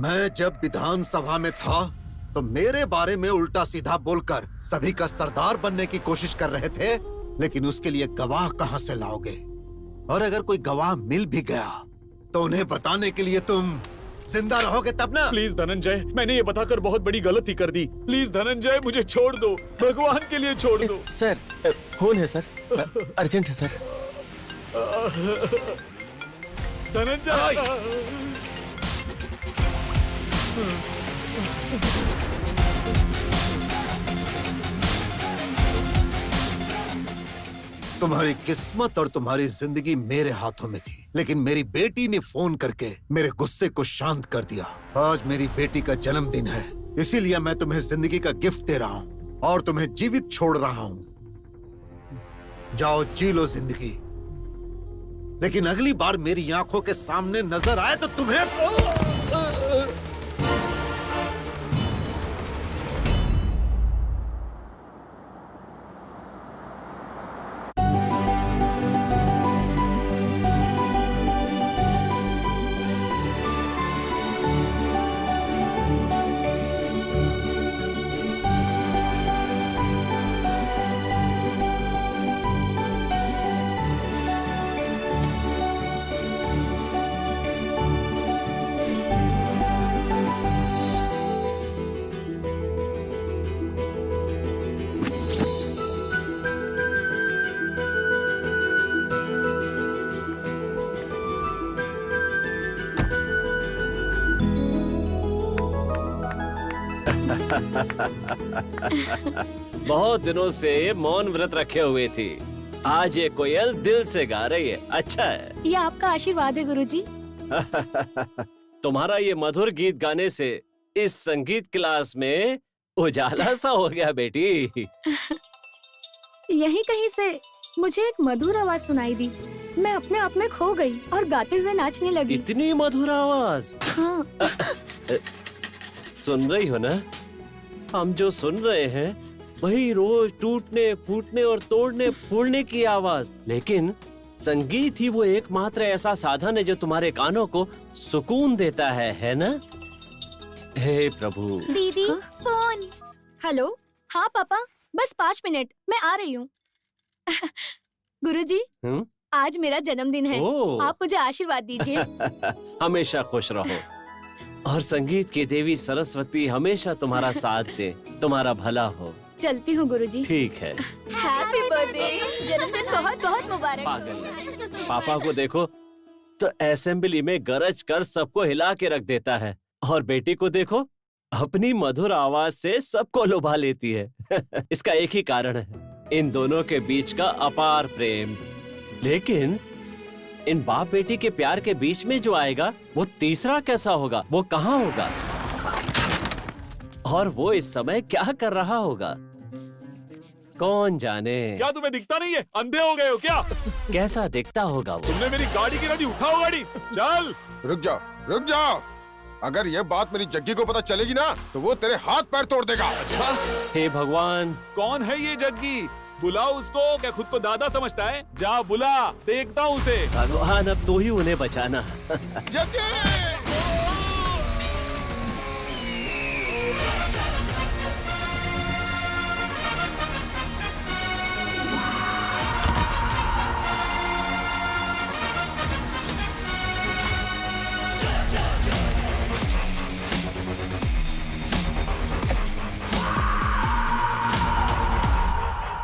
मैं जब विधानसभा में था तो मेरे बारे में उल्टा सीधा बोलकर सभी का सरदार बनने की कोशिश कर रहे थे, लेकिन उसके लिए गवाह कहां से लाओगे? और अगर कोई गवाह मिल भी गया तो उन्हें बताने के लिए तुम जिंदा रहोगे तब ना। प्लीज धनंजय, मैंने ये बताकर बहुत बड़ी गलती कर दी। प्लीज धनंजय, मुझे छोड़ दो, भगवान के लिए छोड़ दो। सर, फोन है सर, अर्जेंट है सर। धनंजय, तुम्हारी किस्मत और तुम्हारी जिंदगी मेरे हाथों में थी, लेकिन मेरी बेटी ने फोन करके मेरे गुस्से को शांत कर दिया। आज मेरी बेटी का जन्मदिन है, इसीलिए मैं तुम्हें जिंदगी का गिफ्ट दे रहा हूँ और तुम्हें जीवित छोड़ रहा हूँ। जाओ जी लो जिंदगी, लेकिन अगली बार मेरी आंखों के सामने नजर आए तो तुम्हें बहुत दिनों से मौन व्रत रखे हुए थी, आज ये कोयल दिल से गा रही है। अच्छा है। ये आपका आशीर्वाद है गुरुजी। तुम्हारा ये मधुर गीत गाने से इस संगीत क्लास में उजाला सा हो गया बेटी। यहीं कहीं से मुझे एक मधुर आवाज सुनाई दी। मैं अपने आप में खो गई और गाते हुए नाचने लगी। इतनी मधुर आवाज। हाँ। सुन रही हो ना? हम जो सुन रहे हैं वही रोज टूटने फूटने और तोड़ने फोड़ने की आवाज, लेकिन संगीत ही वो एकमात्र ऐसा साधन है जो तुम्हारे कानों को सुकून देता है ना? हे प्रभु। दीदी, फोन। हेलो। हाँ पापा, बस 5 मिनट, मैं आ रही हूँ। गुरुजी, आज मेरा जन्मदिन है, आप मुझे आशीर्वाद दीजिए। हमेशा खुश रहो और संगीत की देवी सरस्वती हमेशा तुम्हारा साथ दे, तुम्हारा भला हो। चलती हूँ गुरुजी। ठीक है। हैप्पी बर्थडे, जन्मदिन बहुत बहुत मुबारक। पागल। पापा को देखो तो असेंबली में गरज कर सबको हिला के रख देता है, और बेटी को देखो अपनी मधुर आवाज से सबको लुभा लेती है। इसका एक ही कारण है, इन दोनों के बीच का अपार प्रेम। लेकिन इन बाप बेटी के प्यार के बीच में जो आएगा वो तीसरा कैसा होगा, वो कहाँ होगा, और वो इस समय क्या कर रहा होगा, कौन जाने। क्या तुम्हें दिखता नहीं है? अंधे हो गए हो क्या? कैसा दिखता होगा वो? तुमने मेरी गाड़ी गिरा दी, उठाओ गाड़ी, चल। रुक जाओ, रुक जाओ। अगर ये बात मेरी जग्गी को पता चलेगी ना तो वो तेरे हाथ पैर तोड़ देगा। अच्छा? हे भगवान, कौन है ये जग्गी? बुलाओ उसको। क्या खुद को दादा समझता है? जा बुला, देखता हूँ उसे। भगवान अब तू ही उन्हें बचाना। जग्गी!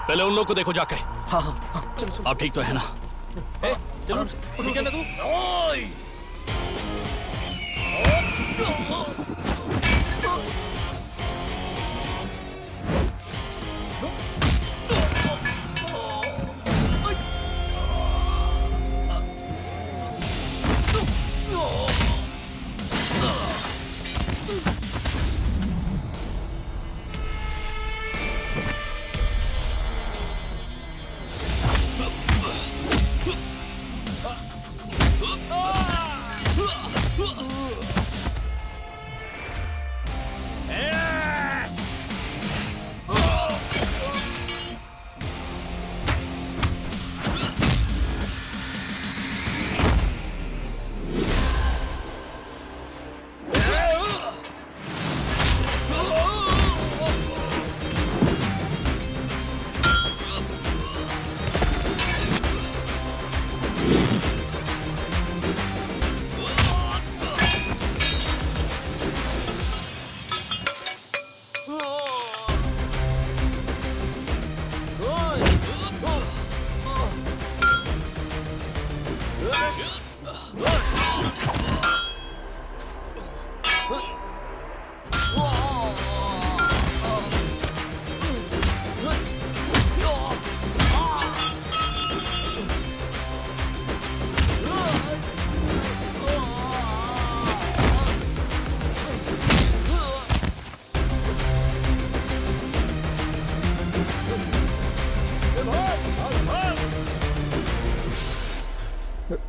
पहले उन लोग को देखो जाके। हाँ हाँ, चलो। आप ठीक तो है ना? चलो, ठीक है ना तू? ओए!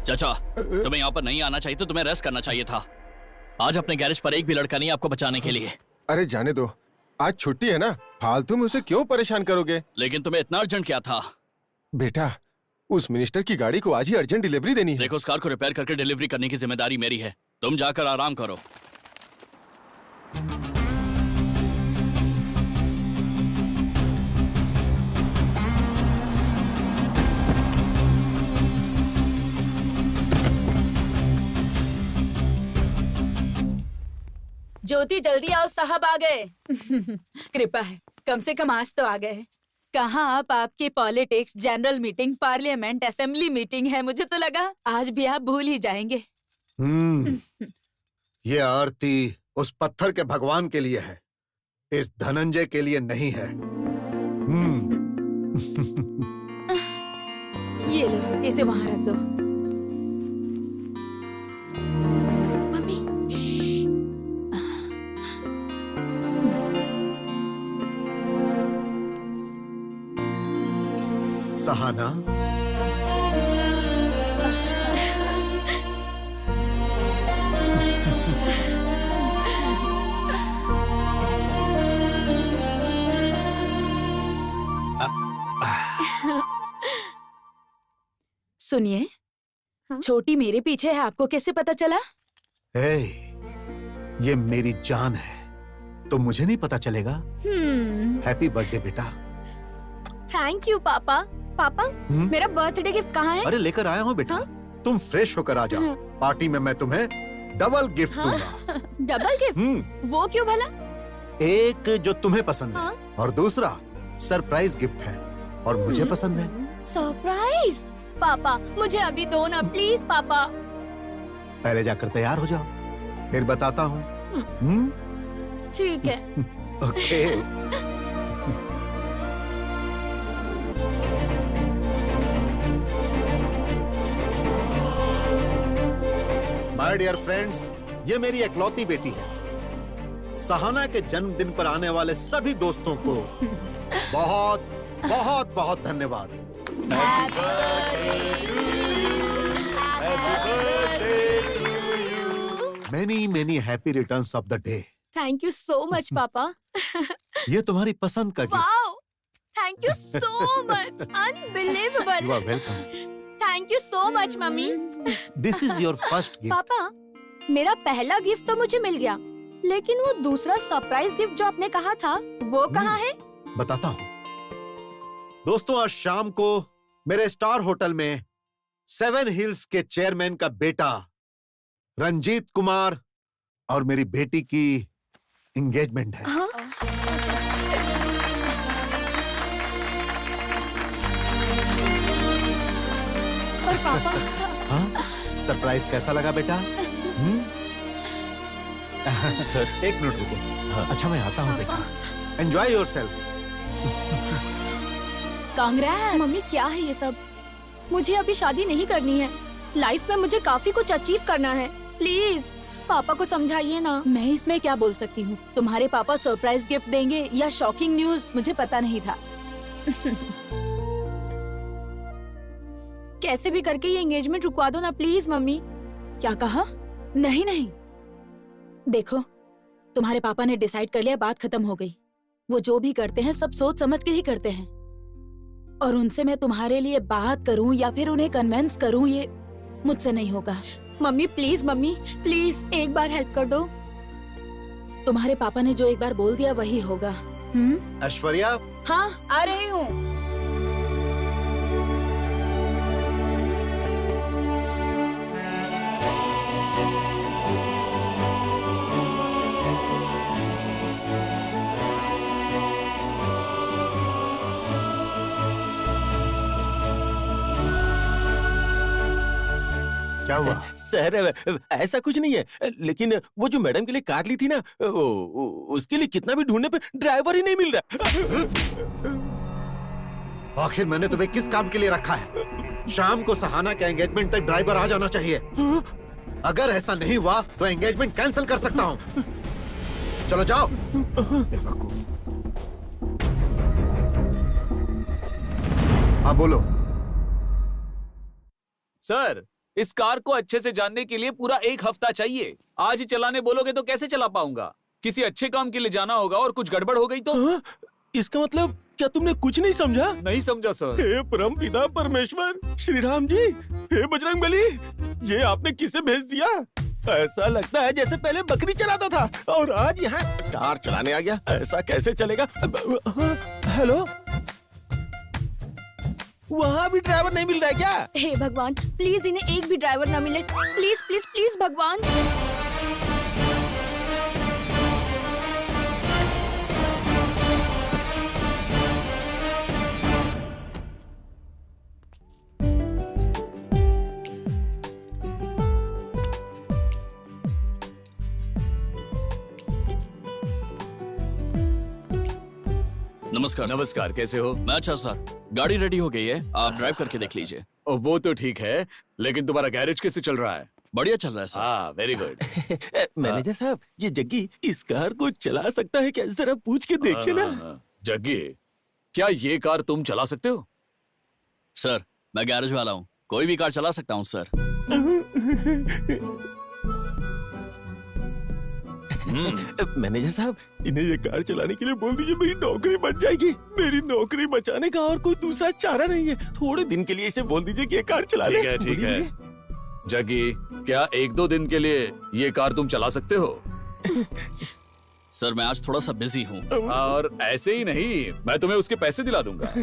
चाचा, तुम्हें यहाँ पर नहीं आना चाहिए तो तुम्हें रेस्ट करना चाहिए था। आज अपने गैरेज पर एक भी लड़का नहीं आपको बचाने के लिए। अरे जाने दो, आज छुट्टी है ना, फालतू में उसे क्यों परेशान करोगे? लेकिन तुम्हें इतना अर्जेंट क्या था? बेटा, उस मिनिस्टर की गाड़ी को आज ही अर्जेंट डिलीवरी देनी है। देखो, उस कार को रिपेयर करके डिलीवरी करने की जिम्मेदारी मेरी है। तुम जाकर आराम करो। ज्योति, जल्दी आओ, साहब आ गए। कृपा है, कम से कम आज तो आ गए। कहाँ आप? आपकी politics, general meeting, parliament, assembly meeting है। मुझे तो लगा आज भी आप भूल ही जाएंगे। ये आरती उस पत्थर के भगवान के लिए है, इस धनंजय के लिए नहीं है। ये लो, इसे वहाँ रख दो। मम्मी, सहाना, सुनिए, हाँ? छोटी मेरे पीछे है, आपको कैसे पता चला? ए, ये मेरी जान है, तो मुझे नहीं पता चलेगा? हैप्पी बर्थडे बेटा। थैंक यू पापा। पापा, मेरा बर्थडे गिफ्ट कहाँ है? अरे लेकर आया हूँ बेटा। तुम फ्रेश होकर आ जाओ, पार्टी में मैं तुम्हें डबल गिफ्ट दूंगा। Double gift? वो क्यों भला? एक जो तुम्हें पसंद है, हाँ? और दूसरा सरप्राइज गिफ्ट है और मुझे पसंद है। सरप्राइज? पापा, मुझे अभी दो ना प्लीज पापा। पहले जाकर तैयार हो जाओ, फिर बताता हूँ। ठीक है। ओके। माय डियर फ्रेंड्स, ये मेरी इकलौती बेटी है। सहाना के जन्मदिन पर आने वाले सभी दोस्तों को बहुत बहुत बहुत धन्यवाद। Many many happy returns of the day. Thank you so much पापा। ये तुम्हारी पसंद का gift. Wow, thank you so much, unbelievable. You are welcome. Thank you so much मम्मी। This is your first gift. पापा, मेरा पहला गिफ्ट तो मुझे मिल गया, लेकिन वो दूसरा सरप्राइज गिफ्ट जो आपने कहा था, वो कहाँ है? बताता हूँ। दोस्तों, आज शाम को मेरे स्टार होटल में 7 हिल्स के चेयरमैन का बेटा रंजीत कुमार और मेरी बेटी की एंगेजमेंट है। हाँ? पर पापा, हाँ? सरप्राइज कैसा लगा बेटा? सर, एक मिनट रुको। अच्छा, मैं आता हूँ बेटा। Enjoy yourself. कांग्रेस। मम्मी क्या है ये सब? मुझे अभी शादी नहीं करनी है। लाइफ में मुझे काफी कुछ अचीव करना है। प्लीज पापा को समझाइए ना। मैं इसमें क्या बोल सकती हूँ? तुम्हारे पापा सरप्राइज गिफ्ट देंगे या शॉकिंग न्यूज, मुझे पता नहीं था। कैसे भी करके ये एंगेजमेंट रुकवा दो ना प्लीज मम्मी। क्या कहा? नहीं नहीं, देखो, तुम्हारे पापा ने डिसाइड कर लिया, बात खत्म हो गई। वो जो भी करते हैं सब सोच समझ के ही करते हैं, और उनसे मैं तुम्हारे लिए बात करूं या फिर उन्हें कन्विंस करूं, ये मुझसे नहीं होगा। मम्मी प्लीज एक बार हेल्प कर दो। तुम्हारे पापा ने जो एक बार बोल दिया वही होगा। ऐश्वर्या, हाँ, आ रही हूँ। क्या हुआ? सर ऐसा कुछ नहीं है, लेकिन वो जो मैडम के लिए कार ली थी ना, उसके लिए कितना भी ढूंढने पे ड्राइवर ही नहीं मिल रहा। आखिर मैंने तुम्हें किस काम के लिए रखा है? शाम को सहाना के एंगेजमेंट तक ड्राइवर आ जाना चाहिए। अगर ऐसा नहीं हुआ तो एंगेजमेंट कैंसिल कर सकता हूँ। चलो जाओ। बेवकूफ। हाँ बोलो। सर, इस कार को अच्छे से जानने के लिए पूरा 1 हफ्ता चाहिए। आज ही चलाने बोलोगे तो कैसे चला पाऊंगा? किसी अच्छे काम के लिए जाना होगा और कुछ गड़बड़ हो गई तो? इसका मतलब क्या तुमने कुछ नहीं समझा? नहीं समझा सर। हे परम पिता परमेश्वर, श्री राम जी, हे बजरंगबली, ये आपने किसे भेज दिया? ऐसा लगता है जैसे पहले बकरी चलाता था और आज यहाँ कार चलाने आ गया। ऐसा कैसे चलेगा? हेलो, वहाँ भी ड्राइवर नहीं मिल रहा है क्या? हे भगवान, प्लीज इन्हें एक भी ड्राइवर ना मिले। प्लीज प्लीज प्लीज भगवान। नमस्कार सर। नमस्कार, कैसे हो? मैं अच्छा सर, गाड़ी रेडी हो गई है, आप ड्राइव करके देख लीजिए। वो तो ठीक है, लेकिन तुम्हारा गैरेज कैसे चल रहा है? बढ़िया चल रहा है सर। हाँ, वेरी गुड। मैनेजर साहब, ये जग्गी इस कार को चला सकता है क्या? जरा पूछ के देखिए ना। जग्गी, क्या ये कार तुम चला सकते हो? सर, मैं गैरेज वाला हूँ, कोई भी कार चला सकता हूँ सर। मैनेजर साहब, इन्हें ये कार चलाने के लिए बोल दीजिए, मेरी नौकरी बच जाएगी। मेरी नौकरी बचाने का और कोई दूसरा चारा नहीं है। थोड़े दिन के लिए इसे बोल दीजिए कि ये कार चला ले। ठीक है, ठीक है। जग्गी, क्या 1-2 दिन के लिए ये कार तुम चला सकते हो? सर, मैं आज थोड़ा सा बिजी हूँ। और ऐसे ही नहीं, मैं तुम्हें उसके पैसे दिला दूंगा।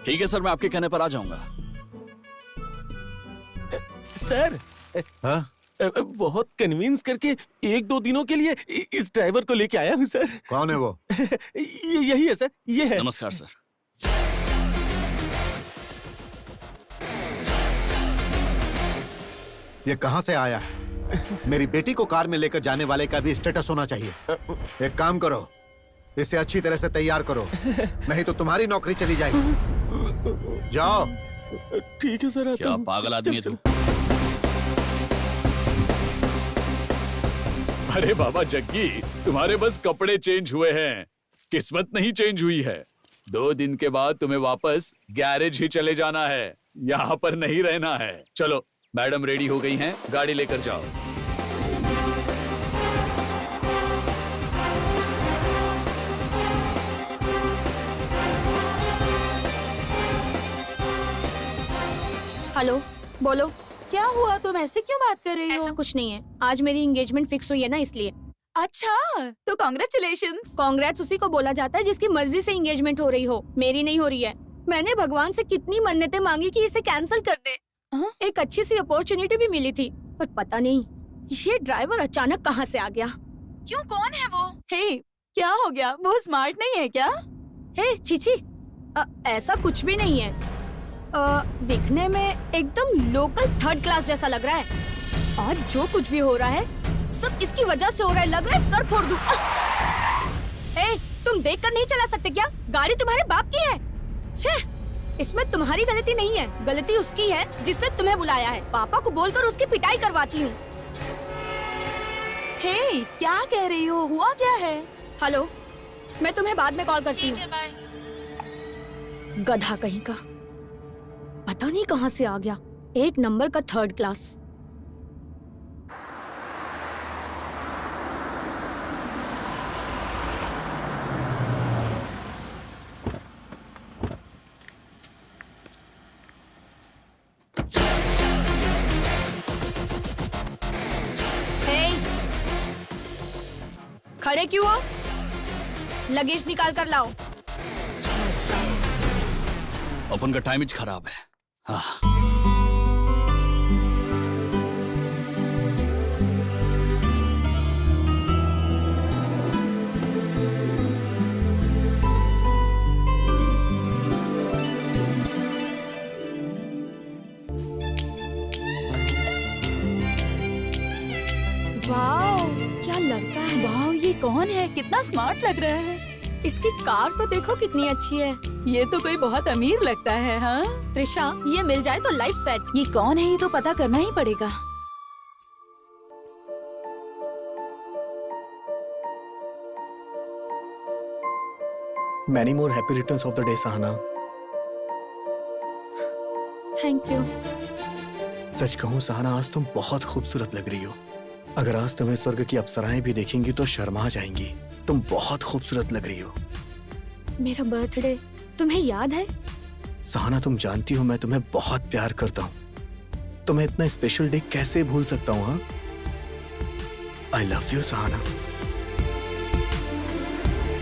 ठीक है सर, मैं आपके कहने पर आ जाऊंगा। सर, हाँ? बहुत कन्विंस करके 1-2 दिनों के लिए इस ड्राइवर को लेके आया हूँ सर। कौन है वो? यही है सर, ये है। नमस्कार सर। ये कहाँ से आया है? मेरी बेटी को कार में लेकर जाने वाले का भी स्टेटस होना चाहिए। एक काम करो, इसे अच्छी तरह से तैयार करो, नहीं तो तुम्हारी नौकरी चली जाएगी। जाओ। ठीक है सर। क्या पागल आदमी है तुम? अरे बाबा जग्गी, तुम्हारे बस कपड़े चेंज हुए हैं, किस्मत नहीं चेंज हुई है। 2 दिन के बाद तुम्हें वापस गैरेज ही चले जाना है, यहाँ पर नहीं रहना है। चलो, मैडम रेडी हो गई हैं, गाड़ी लेकर जाओ। हेलो, बोलो। क्या हुआ? तुम ऐसे क्यों बात कर रही हो? ऐसा कुछ नहीं है, आज मेरी एंगेजमेंट फिक्स हुई है ना, इसलिए। अच्छा, तो कॉन्ग्रेचुलेशंस। कांग्रेट्स उसी को बोला जाता है जिसकी मर्जी से एंगेजमेंट हो रही हो। मेरी नहीं हो रही है। मैंने भगवान से कितनी मन्नतें मांगी कि इसे कैंसिल कर दे। एक अच्छी सी अपॉर्चुनिटी भी मिली थी, पर पता नहीं ये ड्राइवर अचानक कहाँ से आ गया। क्यों, कौन है वो? हे, क्या हो गया? वो स्मार्ट नहीं है क्या? हे चीची, ऐसा कुछ भी नहीं है। दिखने में एकदम लोकल 3rd क्लास जैसा लग रहा है। और जो कुछ भी हो रहा है सब इसकी वजह से हो रहा है। लग रहा है सर फोड़ दूं। तुम देखकर नहीं चला सकते क्या? गाड़ी तुम्हारे बाप की है। छे, इसमें तुम्हारी गलती नहीं है, गलती उसकी है जिसने तुम्हें बुलाया है। पापा को बोलकर उसकी पिटाई करवाती हूँ। हे, क्या कह रही हो? हुआ क्या है? हेलो, मैं तुम्हें बाद में कॉल करती हूँ। गधा कहीं का, पता नहीं कहाँ से आ गया। 1 नंबर का 3rd क्लास। खड़े क्यों हो? लगेज निकाल कर लाओ। अपन का टाइम खराब है। हाँ। वाओ, क्या लड़का है। वाह, ये कौन है? कितना स्मार्ट लग रहा है। इसकी कार तो देखो कितनी अच्छी है। ये तो कोई बहुत अमीर लगता है। हाँ, त्रिशा, ये मिल जाए तो लाइफ सेट। ये कौन है? ये तो पता करना ही पड़ेगा। Many more happy returns of the day, Sahana. Thank you. सच कहूँ सहाना, आज तुम बहुत खूबसूरत लग रही हो। अगर आज तुम्हें स्वर्ग की अप्सराएं भी देखेंगी तो शर्मा जाएंगी। तुम बहुत खूबसूरत लग रही हो। मेरा बर्थडे तुम्हें याद है? सहाना, तुम जानती हो मैं तुम्हें बहुत प्यार करता हूँ। तुम्हें इतना स्पेशल डे कैसे भूल सकता हूँ? हाँ, आई लव यू सहाना।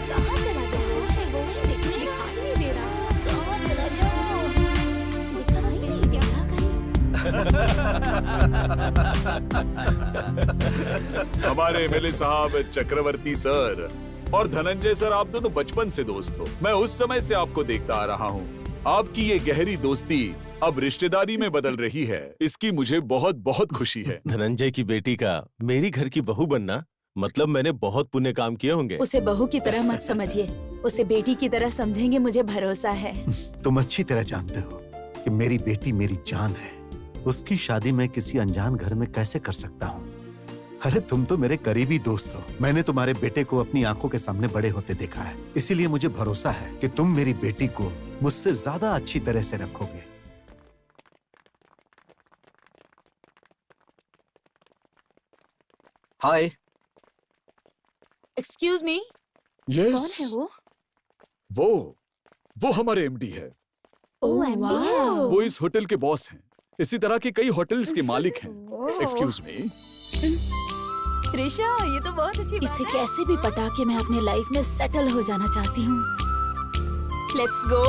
कहाँ चला गया है वो? दिखाई नहीं दे रहा। कहाँ चला गया? दिखाई नहीं दे रहा कहीं। हमारे एमएलए साहब, चक्रवर्ती सर और धनंजय सर, आप दोनों बचपन से दोस्त हो। मैं उस समय से आपको देखता आ रहा हूँ। आपकी ये गहरी दोस्ती अब रिश्तेदारी में बदल रही है, इसकी मुझे बहुत बहुत खुशी है। धनंजय की बेटी का मेरी घर की बहू बनना मतलब मैंने बहुत पुण्य काम किए होंगे। उसे बहू की तरह मत समझिए, उसे बेटी की तरह समझेंगे, मुझे भरोसा है। तुम अच्छी तरह जानते हो कि मेरी बेटी मेरी जान है। उसकी शादी मैं किसी अनजान घर में कैसे कर सकता हूँ? अरे तुम तो मेरे करीबी दोस्त हो। मैंने तुम्हारे बेटे को अपनी आंखों के सामने बड़े होते देखा है, इसीलिए मुझे भरोसा है कि तुम मेरी बेटी को मुझसे ज्यादा अच्छी तरह से रखोगे। हाय। एक्सक्यूज मी, यस, कौन है वो? वो हमारे एमडी है। ओह वाह। वो इस होटल के बॉस हैं। इसी तरह के कई होटल्स के मालिक हैं। Excuse me. त्रिशा, ये तो बहुत अच्छी बात है। इसे कैसे भी पटा के मैं अपने लाइफ में सेटल हो जाना चाहती हूँ। Let's go.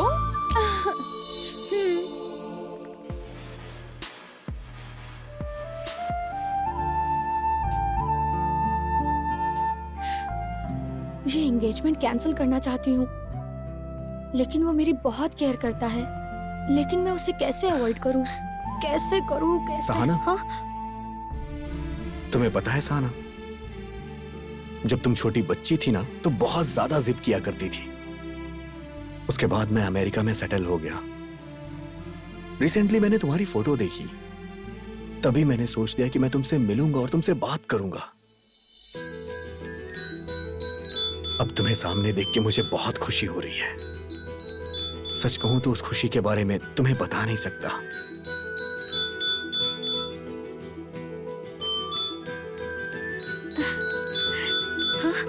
ये एंगेजमेंट कैंसिल करना चाहती हूँ, लेकिन वो मेरी बहुत केयर करता है। लेकिन मैं उसे कैसे अवॉइड करूँ? कैसे करूँ? कैसे? सहाना? हाँ? तुम्हें पता है सहाना, जब तुम छोटी बच्ची थी ना तो बहुत ज्यादा जिद किया करती थी। उसके बाद मैं अमेरिका में सेटल हो गया। रिसेंटली मैंने तुम्हारी फोटो देखी, तभी मैंने सोच लिया कि मैं तुमसे मिलूंगा और तुमसे बात करूंगा। अब तुम्हें सामने देख के मुझे बहुत खुशी हो रही है। सच कहूं तो उस खुशी के बारे में तुम्हें बता नहीं सकता।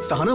सहाना,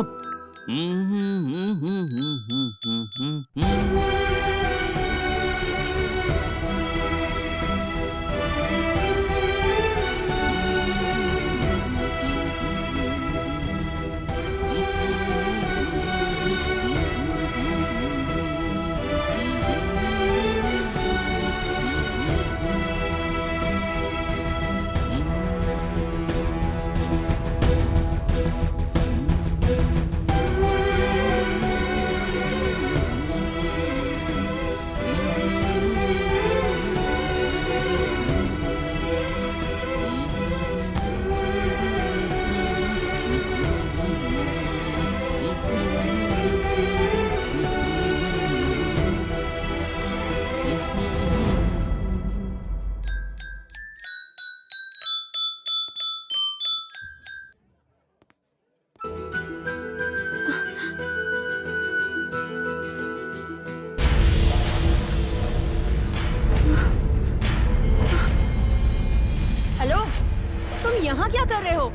हेलो, तुम यहाँ क्या कर रहे हो?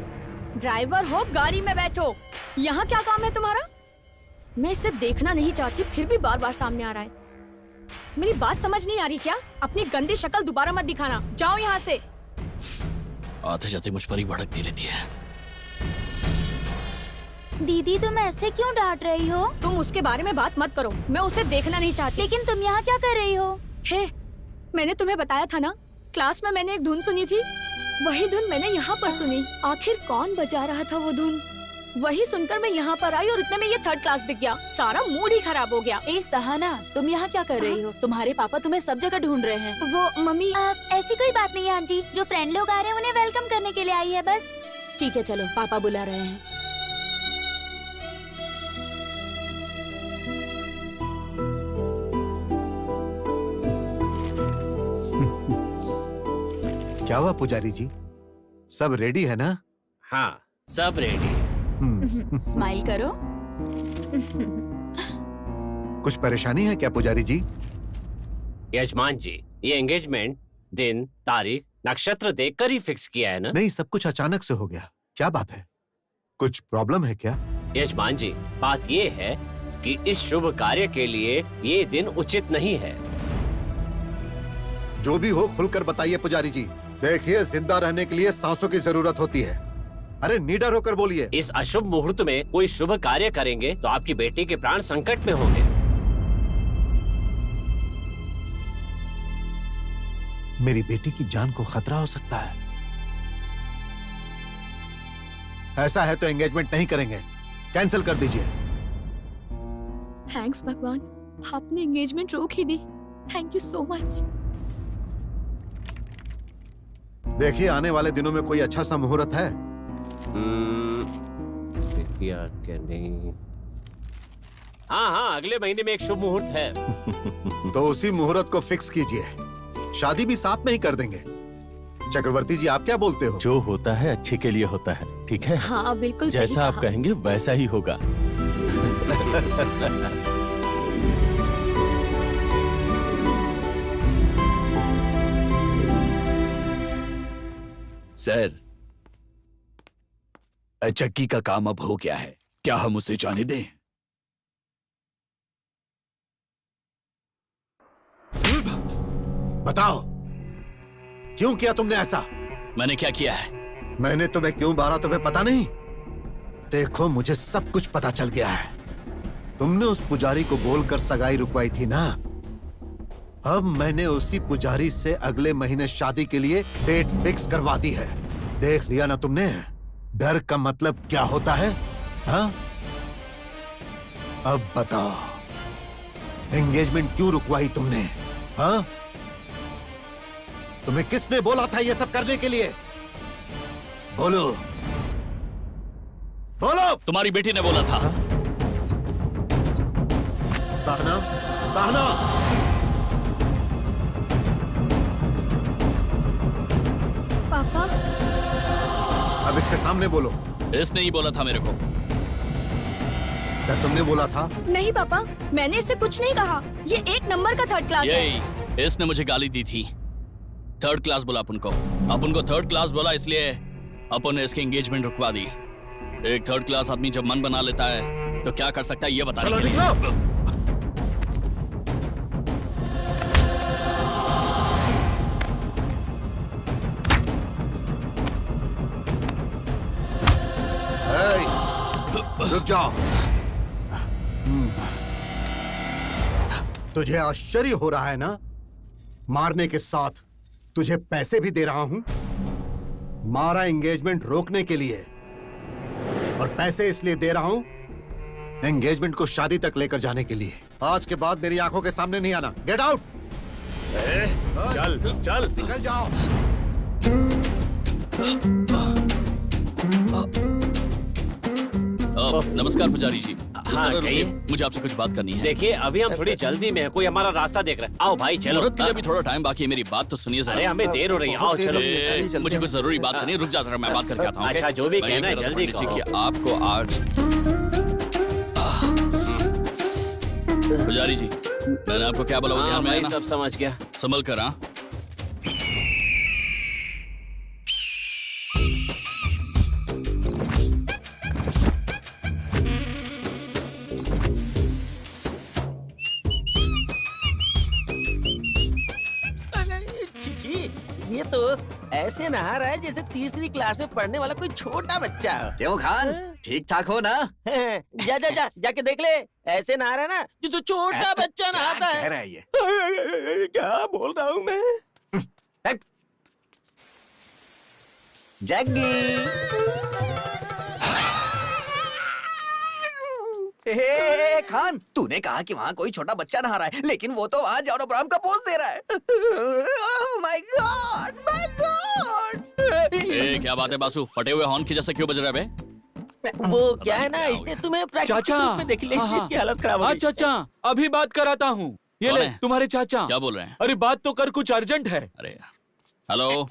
ड्राइवर हो, गाड़ी में बैठो। यहाँ क्या काम है तुम्हारा? मैं इसे देखना नहीं चाहती, फिर भी बार बार सामने आ रहा है। मेरी बात समझ नहीं आ रही क्या? अपनी गंदी शक्ल दोबारा मत दिखाना। जाओ यहाँ से। आते जाते मुझ पर ही भड़कती रहती है। दीदी, तुम ऐसे क्यों डांट रही हो? तुम उसके बारे में बात मत करो, मैं उसे देखना नहीं चाहती। लेकिन तुम यहाँ क्या कर रही हो? हे, मैंने तुम्हें बताया था ना, क्लास में मैंने एक धुन सुनी थी, वही धुन मैंने यहाँ पर सुनी। आखिर कौन बजा रहा था वो धुन? वही सुनकर मैं यहाँ पर आई और इतने में ये थर्ड क्लास दिख गया। सारा मूड ही खराब हो गया। ए सहाना, तुम यहाँ क्या कर रही हो? तुम्हारे पापा तुम्हें सब जगह ढूंढ रहे हैं। वो मम्मी, ऐसी कोई बात नहीं है आंटी, जो फ्रेंड लोग आ रहे हैं उन्हें वेलकम करने के लिए आई है बस। ठीक है चलो, पापा बुला रहे हैं। क्या हुआ पुजारी जी, सब रेडी है ना? हाँ, सब रेडी। स्माइल करो। कुछ परेशानी है क्या पुजारी जी? यजमान जी, ये एंगेजमेंट दिन, तारीख, नक्षत्र देखकर ही फिक्स किया है ना? नहीं, सब कुछ अचानक से हो गया। क्या बात है, कुछ प्रॉब्लम है क्या? यजमान जी, बात ये है कि इस शुभ कार्य के लिए ये दिन उचित नहीं है। जो भी हो खुलकर बताइए पुजारी जी। देखिए, जिंदा रहने के लिए सांसों की जरूरत होती है। अरे निडर होकर बोलिए। इस अशुभ मुहूर्त में कोई शुभ कार्य करेंगे तो आपकी बेटी के प्राण संकट में होंगे। मेरी बेटी की जान को खतरा हो सकता है। ऐसा है तो एंगेजमेंट नहीं करेंगे, कैंसिल कर दीजिए। थैंक्स भगवान, आपने एंगेजमेंट रोक ही दी। Thank you so much. देखिए, आने वाले दिनों में कोई अच्छा सा मुहूर्त है? क्या नहीं। हाँ हाँ, अगले महीने में एक शुभ मुहूर्त है। तो उसी मुहूर्त को फिक्स कीजिए, शादी भी साथ में ही कर देंगे। चक्रवर्ती जी, आप क्या बोलते हो? जो होता है अच्छे के लिए होता है, ठीक है? हाँ बिल्कुल सही जैसा आप कहा। कहेंगे वैसा ही होगा। सर, चक्की का काम अब हो गया है, क्या हम उसे जाने दें? बताओ, क्यों किया तुमने ऐसा? मैंने क्या किया है? मैंने तुम्हें क्यों मारा तुम्हें पता नहीं? देखो, मुझे सब कुछ पता चल गया है। तुमने उस पुजारी को बोलकर सगाई रुकवाई थी ना? अब मैंने उसी पुजारी से अगले महीने शादी के लिए डेट फिक्स करवा दी है। देख लिया ना तुमने? डर का मतलब क्या होता है? हाँ? अब बताओ, एंगेजमेंट क्यों रुकवाई तुमने? हाँ? तुम्हें किसने बोला था ये सब करने के लिए? बोलो, बोलो। तुम्हारी बेटी ने बोला था। सहना, सहना, पापा, अब इसके सामने बोलो। इसने ही बोला था मेरे को। क्या तुमने बोला था? नहीं पापा, मैंने इससे कुछ नहीं कहा। ये एक नंबर का थर्ड क्लास है। यही, इसने मुझे गाली दी थी। थर्ड क्लास बोला अपन को थर्ड क्लास बोला, इसलिए अपन ने इसकी एंगेजमेंट रुकवा दी। एक थर्ड क्लास आदमी जब मन बना लेता है तो क्या कर सकता है ये बता। चलो निकलो। रुक जाओ। तुझे आश्चर्य हो रहा है ना? मारने के साथ तुझे पैसे भी दे रहा हूं। मारा एंगेजमेंट रोकने के लिए, और पैसे इसलिए दे रहा हूं एंगेजमेंट को शादी तक लेकर जाने के लिए। आज के बाद मेरी आंखों के सामने नहीं आना। Get out. चल चल, निकल जाओ। नमस्कार पुजारी जी। हाँ, जरा रुकिए, कहिए। मुझे आपसे कुछ बात करनी है। देखिए, अभी हम थोड़ी जल्दी में है, कोई हमारा रास्ता देख रहा है। आओ भाई चलो। मुहूर्त के लिए भी थोड़ा टाइम बाकी है, मेरी बात तो सुनिए जरा। अरे हमें देर हो रही है, आओ चलो। मुझे कुछ जरूरी बात करनी है, रुक जाता, मैं बात करके आता हूँ। अच्छा, जो भी मैं ये कहना है कह रहा था जल्दी पंडित जी कहो। कि आपको आज पुजारी जी, मैंने आपको क्या बोला वो हाँ ध्यान में भाई, आया ना? सब समझ गया। संभल कर। हाँ, छी, ये तो ऐसे नहा रहा है जैसे तीसरी क्लास में पढ़ने वाला कोई छोटा बच्चा हो। क्यों खान, ठीक ठाक हो ना? जा जा जा जाके देख ले, ऐसे नहा रहा है ना जैसे छोटा बच्चा नहाता क्या कह है। रहा है ये? क्या बोल रहा हूँ मैं? जग्गी, हे खान, तूने कहा कि वहाँ कोई छोटा बच्चा नहा रहा है, लेकिन वो तो वहाँ जॉन अब्राहम का पोज दे रहा है। Oh my god, my god. ए, क्या बात है बासु, फटे हुए हॉर्न की जैसे क्यों बज रहे बे? वो क्या है ना, इसने तुम्हें प्रैक्टिकल चाचा। रूप में देख लिया, इसकी हालत खराब हो हाँ गई। चाचा, अभी बात कराता हूँ। ये कौन ले है? तुम्हारे चाचा। क्या बोल रहे हैं? अरे बात तो कर, कुछ अर्जेंट है। अरे हेलो,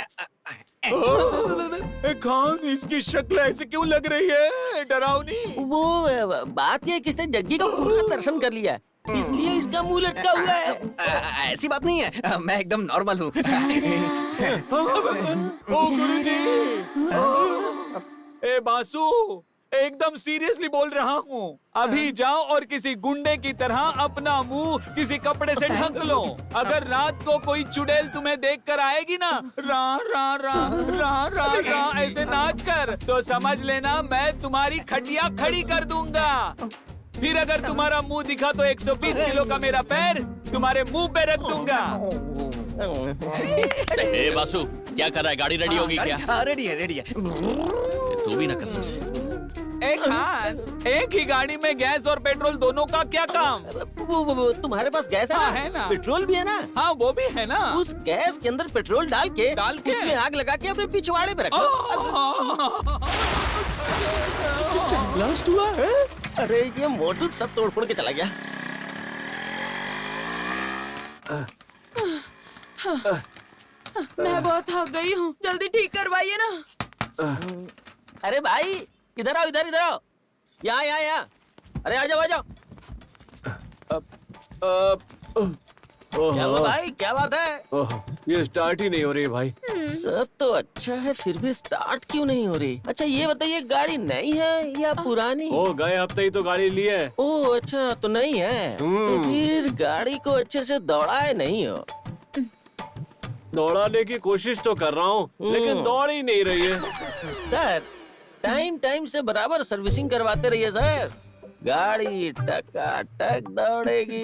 खान, इसकी शक्ल ऐसे क्यों लग रही है, डरावनी? वो बात ये है कि इसने जग्गी का पूरा दर्शन कर लिया, इसलिए इसका मुंह लटका हुआ है। ऐसी बात नहीं है, मैं एकदम नॉर्मल हूँ। ओ गुरुजी, ए बासु, एकदम सीरियसली बोल रहा हूँ। अभी जाओ और किसी गुंडे की तरह अपना मुंह किसी कपड़े से ढक लो। अगर रात को कोई चुड़ैल तुम्हें देख कर आएगी ना, रा रा रा रा रा रा ऐसे नाच कर, तो समझ लेना मैं तुम्हारी खटिया खड़ी कर दूंगा। फिर अगर तुम्हारा मुंह दिखा तो 120 किलो का मेरा पैर तुम्हारे मुंह पे रख दूंगा। ए बासु, क्या कर रहा है? गाड़ी रेडी होगी क्या? हाँ, रेडी है, रेडी है। तू भी ना कसम से। एक खान, एक ही गाड़ी में गैस और पेट्रोल दोनों का क्या काम? वो तुम्हारे पास गैस है ना? हाँ, है ना। पेट्रोल भी है ना? हाँ, वो भी है ना। उस गैस के अंदर पेट्रोल डाल के उसमें आग लगा के अपने पिछवाड़े पे रखो। ब्लास्ट हुआ है? अरे ये मोटू सब तोड़ फोड़ के चला गया। मैं बहुत थक गई हूँ, जल्दी ठीक करवाइए ना। अरे भाई इधर आओ, इधर इधर आओ, यहाँ यहाँ यहाँ। अरे आ जाओ आ जाओ। क्या हुआ भाई, क्या बात है? ओह, ये स्टार्ट ही नहीं हो रही भाई। सब तो अच्छा है, फिर भी स्टार्ट क्यों नहीं हो रही? अच्छा ये बताइए, गाड़ी नई है या पुरानी? ओ, गए हफ्ते ही तो गाड़ी ली है। ओह अच्छा, तो नहीं है। तो फिर गाड़ी को अच्छे से दौड़ाए नहीं हो? दौड़ाने की कोशिश तो कर रहा हूँ, लेकिन दौड़ ही नहीं रही है। सर टाइम टाइम से बराबर सर्विसिंग करवाते रहिए सर, गाड़ी टकाटक दौड़ेगी।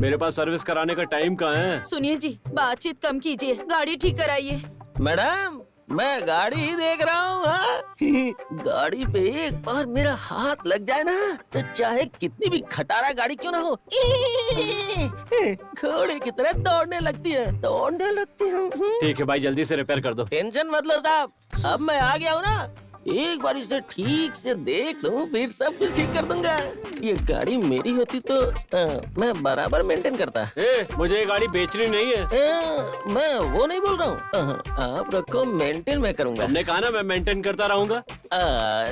मेरे पास सर्विस कराने का टाइम कहाँ है? सुनिए जी, बातचीत कम कीजिए, गाड़ी ठीक कराइए। मैडम मैं गाड़ी ही देख रहा हूँ। हाँ? गाड़ी पे एक बार मेरा हाथ लग जाए ना, तो चाहे कितनी भी खटारा गाड़ी क्यों ना हो, घोड़े की तरह दौड़ने लगती है, दौड़ने लगती है। ठीक है भाई, जल्दी से रिपेयर कर दो। टेंशन मत लो साहब, अब मैं आ गया हूँ ना, एक बार इसे ठीक से देख लूं, फिर सब कुछ ठीक कर दूंगा। ये गाड़ी मेरी होती तो मैं बराबर मेंटेन करता। मुझे ये गाड़ी बेचनी नहीं है। मैं वो नहीं बोल रहा हूँ, आप रखो, मेंटेन मैं करूंगा। हमने कहा ना मैं मेंटेन करता रहूंगा।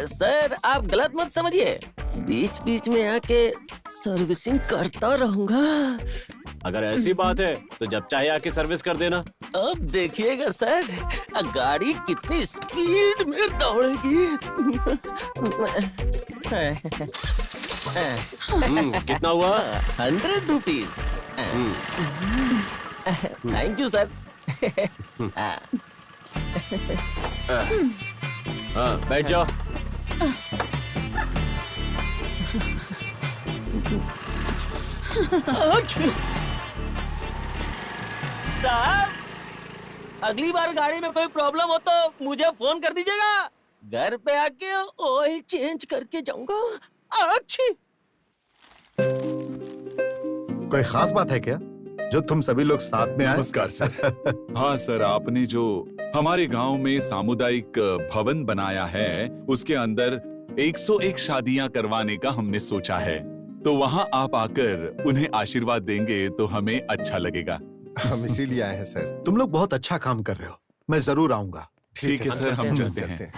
सर आप गलत मत समझिए, बीच बीच में आके सर्विसिंग करता रहूंगा। अगर ऐसी बात है तो जब चाहे आके सर्विस कर देना। अब देखिएगा सर, गाड़ी कितनी स्पीड में दौड़ेगी। कितना हुआ? 100 रुपीज। Thank you sir. हाँ, बैठ जाओ। साहब अगली बार गाड़ी में कोई प्रॉब्लम हो तो मुझे फोन कर दीजिएगा, घर पे आके ऑयल चेंज करके जाऊंगा। अच्छी कोई खास बात है क्या जो तुम सभी लोग साथ में आए? नमस्कार सर। हाँ सर, आपने जो हमारे गांव में सामुदायिक भवन बनाया है, उसके अंदर 101 शादियां करवाने का हमने सोचा है, तो वहाँ आप आकर उन्हें आशीर्वाद देंगे तो हमें अच्छा लगेगा। हम इसीलिए आए हैं सर। तुम लोग बहुत अच्छा काम कर रहे हो, मैं जरूर आऊंगा। ठीक है सर, हम चलते हैं।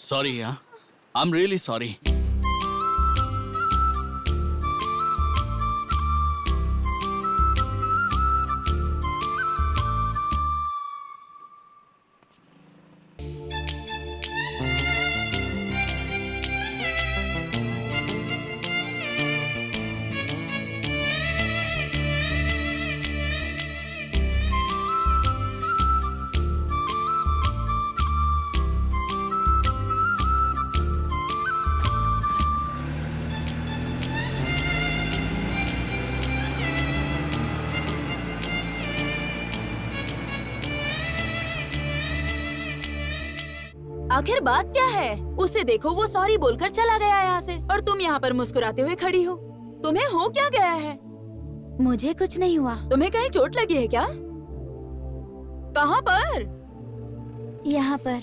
सॉरी यार, आई एम रियली सॉरी। आखिर बात क्या है? उसे देखो, वो सॉरी बोलकर चला गया यहाँ से और तुम यहाँ पर मुस्कुराते हुए खड़ी हो। तुम्हें हो क्या गया है? मुझे कुछ नहीं हुआ। तुम्हें कहीं चोट लगी है क्या? कहाँ पर? यहाँ पर।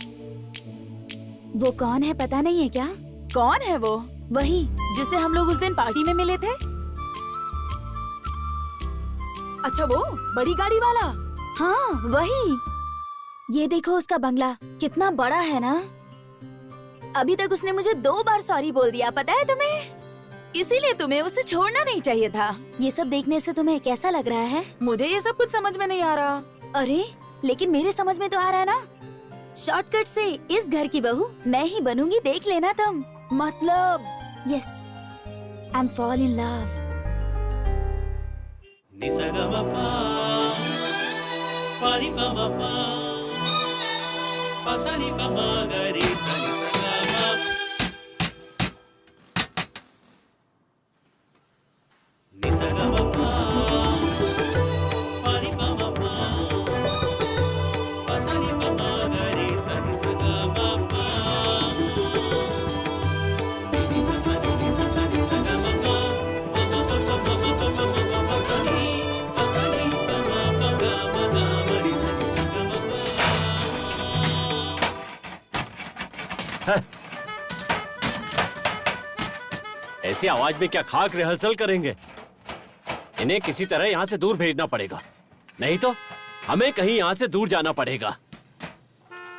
वो कौन है पता नहीं है क्या? कौन है वो? वही जिसे हम लोग उस दिन पार्टी में मिले थे। अच्छा, वो बड़ी गाड़ी वाला? हाँ वही। ये देखो उसका बंगला कितना बड़ा है ना। अभी तक उसने मुझे 2 बार सॉरी बोल दिया, पता है तुम्हें? इसीलिए तुम्हें उसे छोड़ना नहीं चाहिए था। ये सब देखने से तुम्हें कैसा लग रहा है? मुझे ये सब कुछ समझ में नहीं आ रहा। अरे लेकिन मेरे समझ में तो आ रहा है ना। शॉर्टकट से इस घर की बहू मैं ही बनूंगी, देख लेना तुम। मतलब? Yes, I am fall in love. ऐसी आवाज में क्या खाक रिहर्सल करेंगे? इन्हें किसी तरह यहाँ से दूर भेजना पड़ेगा, नहीं तो हमें कहीं यहाँ से दूर जाना पड़ेगा।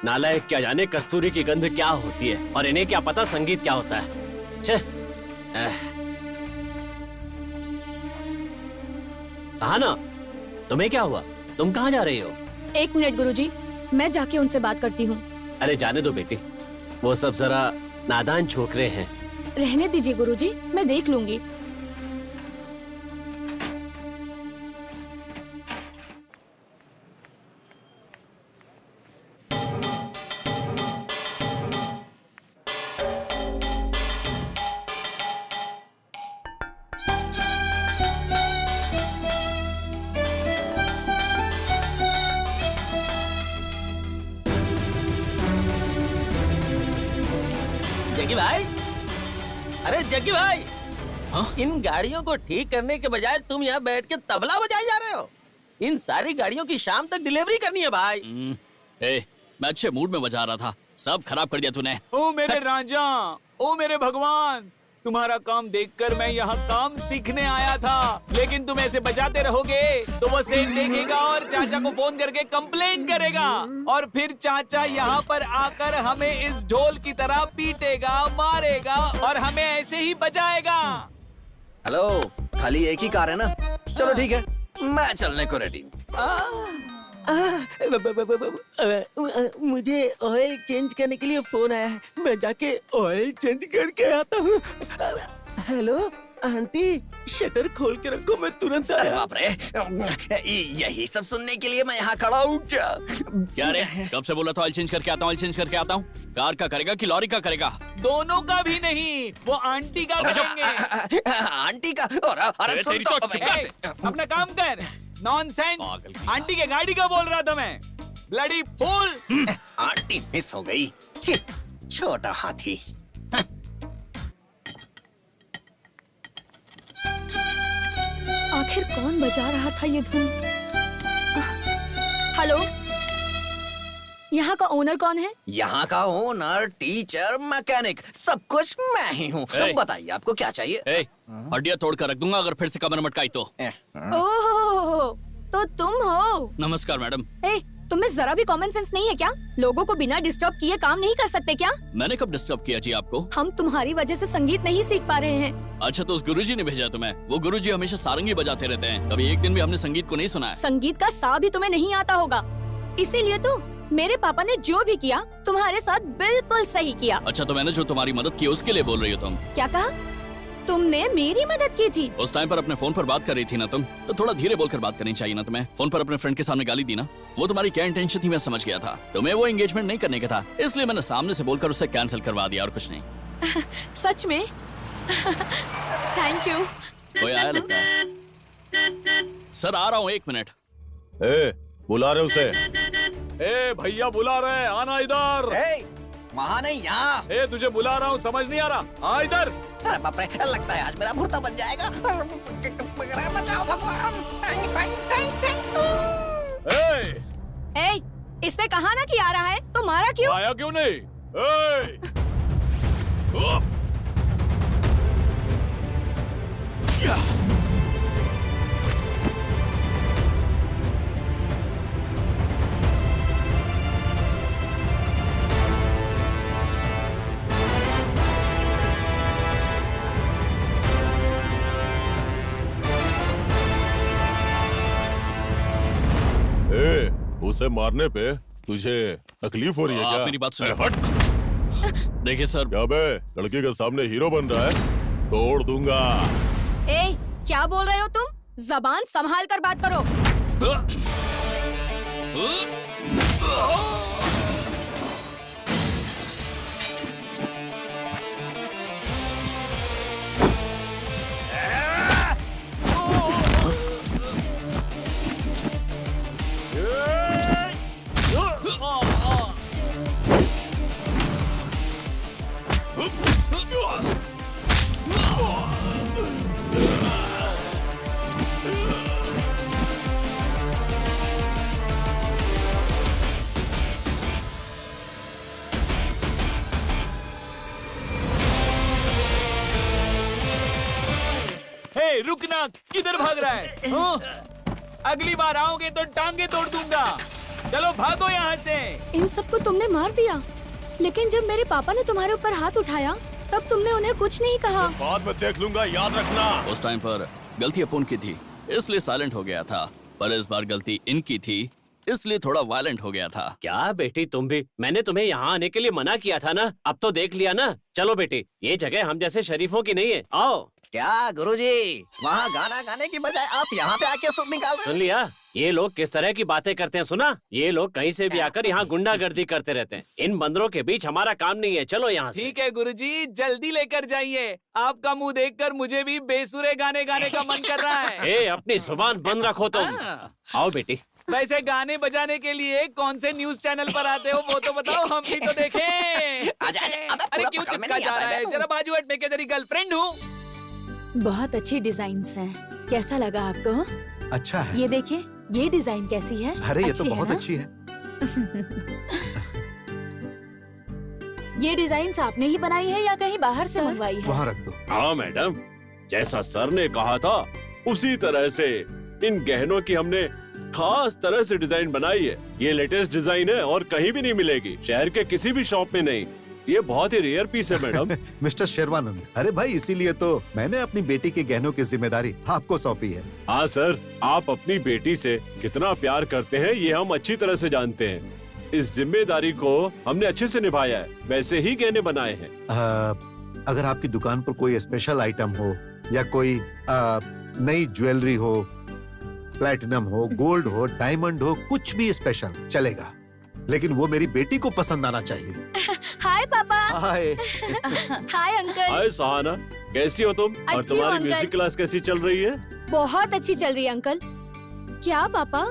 नालायक, क्या जाने कस्तूरी की गंध क्या होती है और इन्हें क्या पता संगीत क्या होता है। छे। सहाना, तुम्हें क्या हुआ? तुम कहाँ जा रही हो? 1 मिनट गुरुजी, मैं जाके उनसे बात करती हूँ। अरे जाने दो बेटी, वो सब जरा नादान छोकरे हैं। रहने दीजिए गुरुजी, मैं देख लूंगी। जग्गी भाई, अरे जग्गी भाई, हाँ? इन गाड़ियों को ठीक करने के बजाय तुम यहाँ बैठ के तबला बजाए जा रहे हो। इन सारी गाड़ियों की शाम तक डिलीवरी करनी है भाई। मैं अच्छे मूड में बजा रहा था, सब खराब कर दिया तूने। ओ मेरे राजा, ओ मेरे भगवान, तुम्हारा काम देखकर मैं यहाँ काम सीखने आया था, लेकिन तुम ऐसे बजाते रहोगे तो वो सेठ देखेगा और चाचा को फोन करके कंप्लेंट करेगा और फिर चाचा यहाँ पर आकर हमें इस ढोल की तरह पीटेगा, मारेगा और हमें ऐसे ही बजाएगा। हेलो, खाली एक ही कार है ना? चलो ठीक है, मैं चलने को रेडी हूँ। मुझे ऑयल चेंज करने के लिए फोन आया है, मैं जाके ऑयल चेंज करके आता हूँ। हेलो आंटी, शटर खोल के रखो, मैं तुरंत अरे आया। बाप रे, यही सब सुनने के लिए मैं यहाँ खड़ा हूँ क्या? क्या रे, कब से बोला था ऑयल चेंज करके आता हूँ, ऑयल चेंज करके आता हूँ। कार का करेगा कि लॉरी का करेगा? दोनों का भी नहीं, वो आंटी का करेंगे। आंटी का? अरे सुन तेरी तो, तो चुप कर। ए, अपना काम कर। नॉनसेंस, पागल की आंटी के गाड़ी का बोल रहा था मैं। Bloody fool. आंटी मिस हो गई। छी, छोटा हाथी। आखिर कौन बजा रहा था ये धुन? हेलो, यहाँ का ओनर कौन है? यहाँ का ओनर, टीचर, मैकेनिक, सब कुछ मैं ही हूँ। ए! बताइए आपको क्या चाहिए? ए, हड्डियां तोड़ कर रख दूंगा अगर फिर से कमर मटकाई तो। ओह, तो तुम हो? नमस्कार मैडम। ए, तुम्हें जरा भी कॉमन सेंस नहीं है क्या? लोगों को बिना डिस्टर्ब किए काम नहीं कर सकते क्या? मैंने कब डिस्टर्ब किया जी आपको? हम तुम्हारी वजह से संगीत नहीं सीख पा रहे हैं। अच्छा, तो उस गुरुजी ने भेजा तुम्हें? वो गुरुजी हमेशा सारंगी बजाते रहते हैं, कभी एक दिन भी हमने संगीत को नहीं सुना है। संगीत का सा भी तुम्हें नहीं आता होगा, इसीलिए तो मेरे पापा ने जो भी किया तुम्हारे साथ बिल्कुल सही किया। अच्छा, तो मैंने जो तुम्हारी मदद की उसके लिए बोल रही हो तुम? क्या कहा? तुमने मेरी मदद की थी? उस टाइम पर अपने फोन पर बात कर रही थी ना तुम, तो थोड़ा धीरे बोलकर बात करनी चाहिए ना तुम्हें। फोन पर अपने फ्रेंड के सामने गाली दी ना, वो तुम्हारी क्या इंटेंशन थी मैं समझ गया था। तुम्हें वो एंगेजमेंट नहीं करने का था, इसलिए मैंने सामने से बोलकर उसे कैंसिल करवा दिया और कुछ नहीं। सच में? Thank you. कोई आया लगता है। सर आ रहा हूँ, 1 मिनट। बुला रहे उसे? ए भैया बुला रहे, आना इधर। वहाँ नहीं यहाँ। ए तुझे बुला रहा हूँ, समझ नहीं आ रहा? आ इधर। अरे बाप रे, लगता है आज मेरा भुर्ता बन जाएगा। बचाओ भगवान। ए, इसने कहा ना कि आ रहा है, तो मारा क्यों? आया क्यों नहीं? उसे मारने पे तुझे तकलीफ हो रही है आप क्या? मेरी बात सुनिए। हट। देखिए सर, क्या बे, लड़की के सामने हीरो बन रहा है? तोड़ दूंगा। ए, क्या बोल रहे हो तुम? जबान संभाल कर बात करो। हे रुकना, किधर भाग रहा है? अगली बार आओगे तो टांगे तोड़ दूंगा। चलो भागो यहाँ से। इन सबको तुमने मार दिया, लेकिन जब मेरे पापा ने तुम्हारे ऊपर हाथ उठाया तब तुमने उन्हें कुछ नहीं कहा। बाद में देख लूंगा, याद रखना। उस टाइम पर गलती अपन की थी, इसलिए साइलेंट हो गया था। पर इस बार गलती इनकी थी, इसलिए थोड़ा वायलेंट हो गया था। क्या बेटी तुम भी? मैंने तुम्हें यहाँ आने के लिए मना किया था ना, अब तो देख लिया ना। चलो बेटी, ये जगह हम जैसे शरीफों की नहीं है, आओ। क्या गुरुजी, वहाँ गाना गाने की बजाय आप यहाँ पे आके सूप निकाल रहे सुन लिया? ये लोग किस तरह की बातें करते हैं, सुना? ये लोग कहीं से भी आकर यहाँ गुंडागर्दी करते रहते हैं। इन बंदरों के बीच हमारा काम नहीं है, चलो यहाँ से। ठीक है गुरुजी, जल्दी लेकर जाइए। आपका मुंह देखकर मुझे भी बेसुरे गाने गाने का मन कर रहा है। ए, अपनी जुबान बंद रखो तुम। आओ बेटी। वैसे गाने बजाने के लिए कौन से न्यूज चैनल पर आते हो वो तो बताओ, हम भी तो देखें। आजा, अबे अरे पूरा क्यों पकड़ में चिपका नहीं जा आता रहा है है? तू। जरा बाजू हट, मैं क्या तेरी गर्लफ्रेंड हूँ? बहुत अच्छी डिजाइन्स हैं। कैसा लगा आपको? अच्छा है। ये देखिए, ये डिजाइन कैसी है? अरे ये तो अच्छी है बहुत ना? अच्छी है। ये डिजाइन आपने ही बनाई है या कहीं बाहर से सर? मंगवाई है? वहाँ रख दो। हाँ मैडम, जैसा सर ने कहा था उसी तरह से इन गहनों की हमने खास तरह से डिजाइन बनाई है। ये लेटेस्ट डिजाइन है और कहीं भी नहीं मिलेगी, शहर के किसी भी शॉप में नहीं। ये बहुत ही रेयर पीस है मैडम। मिस्टर शेरवानंद, अरे भाई इसीलिए तो मैंने अपनी बेटी के गहनों की जिम्मेदारी आपको सौंपी है। हाँ सर, आप अपनी बेटी से कितना प्यार करते हैं ये हम अच्छी तरह से जानते हैं। इस जिम्मेदारी को हमने अच्छे से निभाया है, वैसे ही गहने बनाए हैं। अगर आपकी दुकान पर कोई स्पेशल आइटम हो या कोई नई ज्वेलरी हो, प्लैटिनम हो, गोल्ड हो, डायमंड हो, कुछ भी स्पेशल चलेगा, लेकिन वो मेरी बेटी को पसंद आना चाहिए। हाय पापा। हाय। Hi uncle. हाय सहाना, कैसी हो तुम? और अच्छी हूँ, तुम्हारी अंकल। म्यूजिक क्लास कैसी चल रही है? बहुत अच्छी चल रही है अंकल। क्या पापा,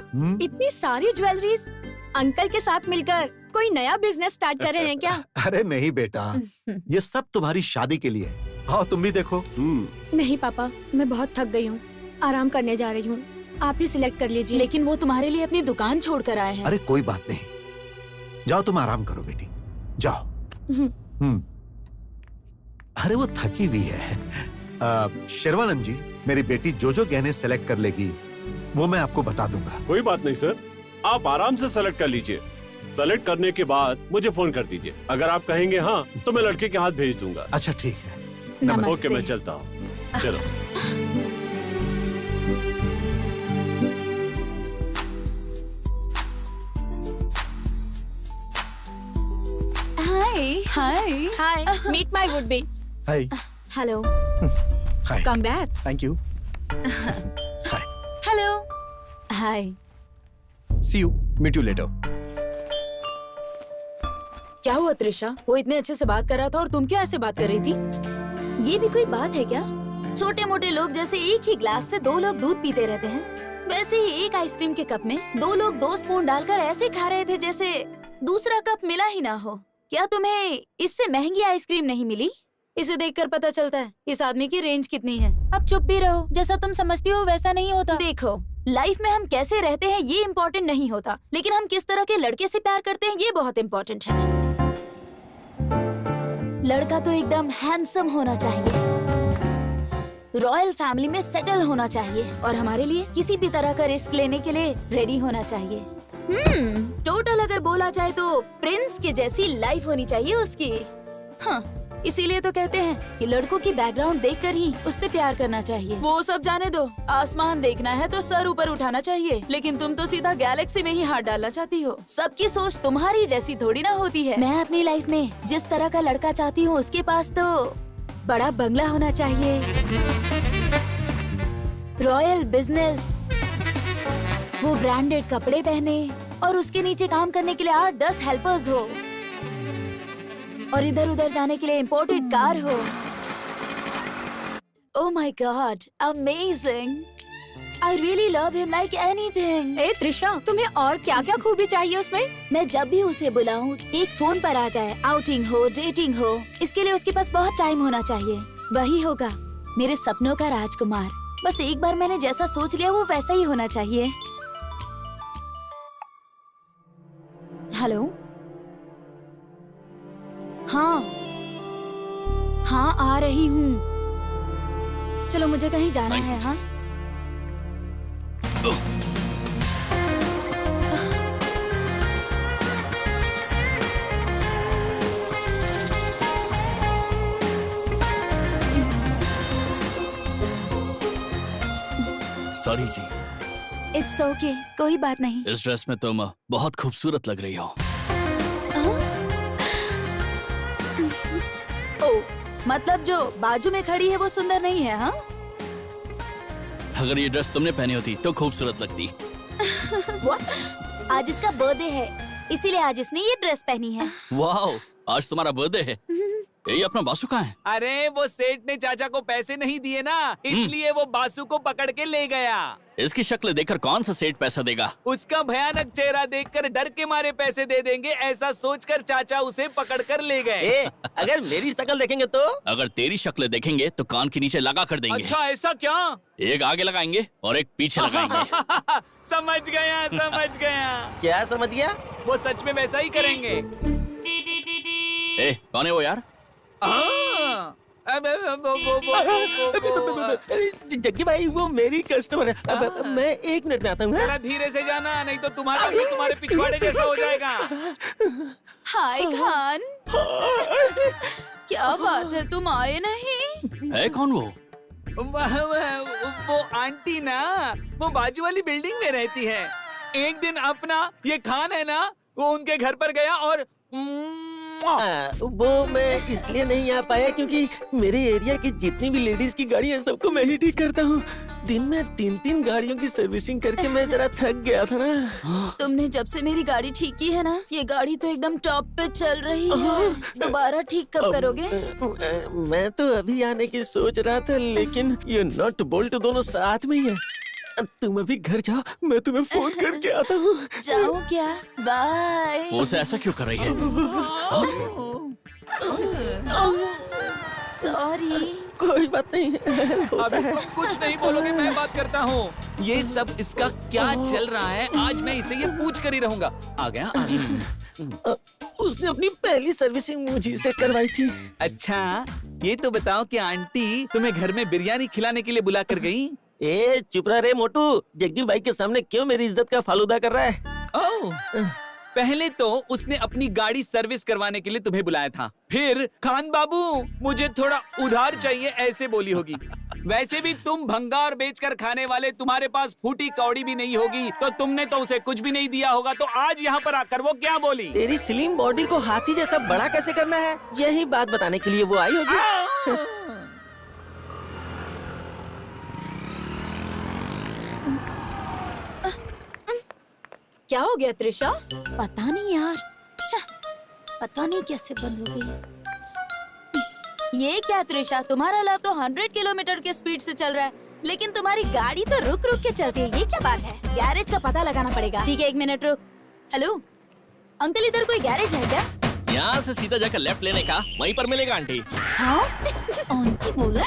इतनी सारी ज्वेलरीज अंकल के साथ मिलकर कोई नया बिजनेस स्टार्ट कर रहे हैं क्या? अरे नहीं बेटा, ये सब तुम्हारी शादी के लिए है। आओ तुम भी देखो। नहीं पापा, मैं बहुत थक गई हूँ, आराम करने जा रही हूँ। आप ही सिलेक्ट कर लीजिए। लेकिन वो तुम्हारे लिए अपनी दुकान छोड़कर आए हैं। अरे कोई बात नहीं, जाओ तुम आराम करो बेटी, जाओ। अरे वो थकी हुई है। शेरवानंद जी, मेरी बेटी जो जो गहने सेलेक्ट कर लेगी वो मैं आपको बता दूंगा। कोई बात नहीं सर, आप आराम से सेलेक्ट कर लीजिए। सेलेक्ट करने के बाद मुझे फोन कर दीजिए। अगर आप कहेंगे हाँ तो मैं लड़के के हाथ भेज दूंगा। अच्छा ठीक है। नमस्ते। ओके, मैं चलता हूँ। चलो। Hi hi hi, meet my would be. Hi. Hello, hi. Congrats. Thank you. Hi. Hello, hi. See you, meet you later. क्या हुआ त्रिशा? वो इतने अच्छे से बात कर रहा था और तुम क्यों ऐसे बात कर रही थी? ये भी कोई बात है क्या? छोटे मोटे लोग जैसे एक ही ग्लास से दो लोग दूध पीते रहते हैं, वैसे ही एक आइसक्रीम के कप में दो लोग 2 स्पून डालकर ऐसे खा रहे थे जैसे दूसरा कप मिला ही ना हो। क्या तुम्हें इससे महंगी आइसक्रीम नहीं मिली? इसे देखकर पता चलता है इस आदमी की रेंज कितनी है। अब चुप भी रहो, जैसा तुम समझती हो वैसा नहीं होता। देखो, लाइफ में हम कैसे रहते हैं ये इम्पोर्टेंट नहीं होता, लेकिन हम किस तरह के लड़के से प्यार करते हैं ये बहुत इम्पोर्टेंट है। लड़का तो एकदम हैंडसम होना चाहिए, रॉयल फैमिली में सेटल होना चाहिए और हमारे लिए किसी भी तरह का रिस्क लेने के लिए रेडी होना चाहिए। टोटल अगर बोला जाए तो प्रिंस के जैसी लाइफ होनी चाहिए उसकी। हाँ, इसीलिए तो कहते हैं कि लड़कों की बैकग्राउंड देखकर ही उससे प्यार करना चाहिए। वो सब जाने दो, आसमान देखना है तो सर ऊपर उठाना चाहिए, लेकिन तुम तो सीधा गैलेक्सी में ही हाथ डालना चाहती हो। सबकी सोच तुम्हारी जैसी थोड़ी ना होती है। मैं अपनी लाइफ में जिस तरह का लड़का चाहती हूँ उसके पास तो बड़ा बंगला होना चाहिए, रॉयल बिजनेस, वो ब्रांडेड कपड़े पहने और उसके नीचे काम करने के लिए 8-10 हेल्पर्स हो और इधर उधर जाने के लिए इम्पोर्टेड कार हो। Oh my god, amazing! I really love him like anything. ए त्रिशा, तुम्हें और क्या क्या खूबी चाहिए उसमें? मैं जब भी उसे बुलाऊं एक फोन पर आ जाए, आउटिंग हो, डेटिंग हो, इसके लिए उसके पास बहुत टाइम होना चाहिए। वही होगा मेरे सपनों का राजकुमार। बस एक बार मैंने जैसा सोच लिया वो वैसा ही होना चाहिए। हेलो, हाँ हाँ आ रही हूँ। चलो मुझे कहीं जाना है। हाँ सॉरी जी। इट्स ओके, कोई बात नहीं। इस ड्रेस में तुम बहुत खूबसूरत लग रही हो। ओ, मतलब जो बाजू में खड़ी है वो सुंदर नहीं है? हाँ, अगर ये ड्रेस तुमने पहनी होती तो खूबसूरत लगती। What? आज इसका बर्थडे है, इसीलिए आज इसने ये ड्रेस पहनी है। वाओ, आज तुम्हारा बर्थडे है। ये अपना बासु कहाँ है? अरे वो सेठ ने चाचा को पैसे नहीं दिए ना, इसलिए वो बासु को पकड़ के ले गया। इसकी शक्ल देखकर कौन सा सेठ पैसा देगा? उसका भयानक चेहरा देखकर डर के मारे पैसे दे देंगे, ऐसा सोचकर चाचा उसे पकड़ कर ले गए। अगर मेरी शक्ल देखेंगे तो? अगर तेरी शक्ल देखेंगे तो कान के नीचे लगा कर देंगे। अच्छा, ऐसा क्या? एक आगे लगाएंगे और एक पीछे लगाएंगे। समझ गया, समझ गया। क्या समझ गया? वो सच में वैसा ही करेंगे। कौन है वो यार? जग्गी भाई, वो मेरी कस्टमर है। मैं 1 मिनट में आता हूँ। जरा धीरे से जाना, नहीं तो तुम्हारा भी तुम्हारे पिछवाड़े जैसा हो जाएगा। हाय खान, क्या बात है, तुम आए नहीं? है कौन वो? वो आंटी ना, वो बाजू वाली बिल्डिंग में रहती है। एक दिन अपना ये खान है ना, वो उनके घर पर गया और वो मैं इसलिए नहीं आ पाया क्योंकि मेरे एरिया की जितनी भी लेडीज की गाड़ी है सबको मैं ही ठीक करता हूँ। दिन में 3-3 गाड़ियों की सर्विसिंग करके मैं जरा थक गया था ना। तुमने जब से मेरी गाड़ी ठीक की है ना, ये गाड़ी तो एकदम टॉप पे चल रही है। दोबारा ठीक कब करोगे? मैं तो अभी आने की सोच रहा था, लेकिन ये नट बोल्ट दोनों साथ में ही है। तुम अभी घर जाओ, मैं तुम्हें फोन करके आता हूँ। जाओ क्या? बाय। उसे ऐसा क्यों कर रही है? सॉरी। कोई बात नहीं। अभी तुम कुछ नहीं बोलोगे, मैं बात करता हूँ। ये सब इसका क्या चल रहा है, आज मैं इसे ये पूछ कर ही रहूंगा। आ गया? उसने अपनी पहली सर्विसिंग मुझे से करवाई थी। अच्छा, ये तो बताओ कि आंटी तुम्हें घर में बिरयानी खिलाने के लिए बुला कर गई? चुप रहा रे मोटू, जग्गी भाई के सामने क्यों मेरी इज्जत का फालूदा कर रहा है? ओह, पहले तो उसने अपनी गाड़ी सर्विस करवाने के लिए तुम्हें बुलाया था, फिर खान बाबू मुझे थोड़ा उधार चाहिए ऐसे बोली होगी। वैसे भी तुम भंगार बेचकर खाने वाले, तुम्हारे पास फूटी कौड़ी भी नहीं होगी, तो तुमने तो उसे कुछ भी नहीं दिया होगा। तो आज यहाँ पर आकर वो क्या बोली? तेरी स्लिम बॉडी को हाथी जैसा बड़ा कैसे करना है, यही बात बताने के लिए वो आई होगी। क्या हो गया त्रिशा? पता नहीं यार, पता नहीं कैसे बंद हो गई। ये क्या त्रिशा, तुम्हारा लव तो 100 किलोमीटर के स्पीड से चल रहा है, लेकिन तुम्हारी गाड़ी तो रुक रुक के चलती है। ये क्या बात है? गैरेज का पता लगाना पड़ेगा। ठीक है, 1 मिनट रुक। हेलो अंकल, इधर कोई गैरेज है क्या? यहाँ से सीधा जाकर लेफ्ट लेने का, वहीं पर मिलेगा आंटी। हाँ आंटी बोला?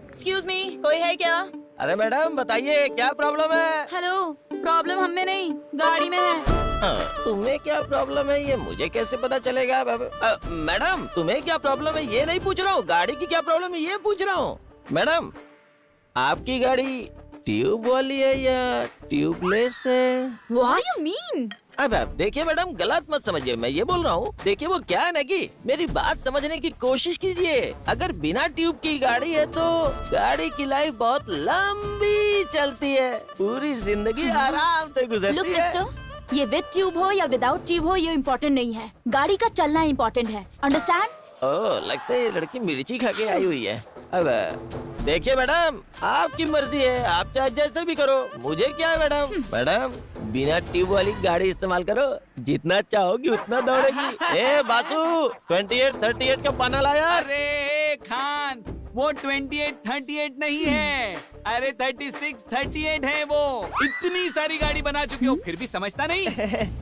एक्सक्यूज मी, कोई है क्या? अरे मैडम बताइए क्या प्रॉब्लम है? हेलो, प्रॉब्लम हम में नहीं, गाड़ी में है। तुम्हें क्या प्रॉब्लम है ये मुझे कैसे पता चलेगा? मैडम तुम्हें क्या प्रॉब्लम है ये नहीं पूछ रहा हूँ, गाड़ी की क्या प्रॉब्लम है ये पूछ रहा हूँ। मैडम आपकी गाड़ी ट्यूब वाली है या ट्यूबलेस है? What you mean? अब देखिए मैडम गलत मत समझिए, मैं ये बोल रहा हूँ, देखिए वो क्या है ना कि मेरी बात समझने की कोशिश कीजिए। अगर बिना ट्यूब की गाड़ी है तो गाड़ी की लाइफ बहुत लंबी चलती है, पूरी जिंदगी आराम से लुक गुजरती है। मिस्टर, ये विद ट्यूब हो या विदाउट ट्यूब हो ये इम्पोर्टेंट नहीं है, गाड़ी का चलना इम्पोर्टेंट है, अंडरस्टैंड? ओह लगता है ये लड़की मिर्ची खा के आई हुई है। अब देखिए मैडम आपकी मर्जी है, आप चाहे जैसे भी करो, मुझे क्या है मैडम। मैडम बिना ट्यूब वाली गाड़ी इस्तेमाल करो, जितना चाहोगी उतना दौड़ेगी। ए बासु 28 38 का पाना लाया। अरे खान, वो 28-38 नहीं है, अरे 36-38 है वो। इतनी सारी गाड़ी बना चुके हो फिर भी समझता नहीं।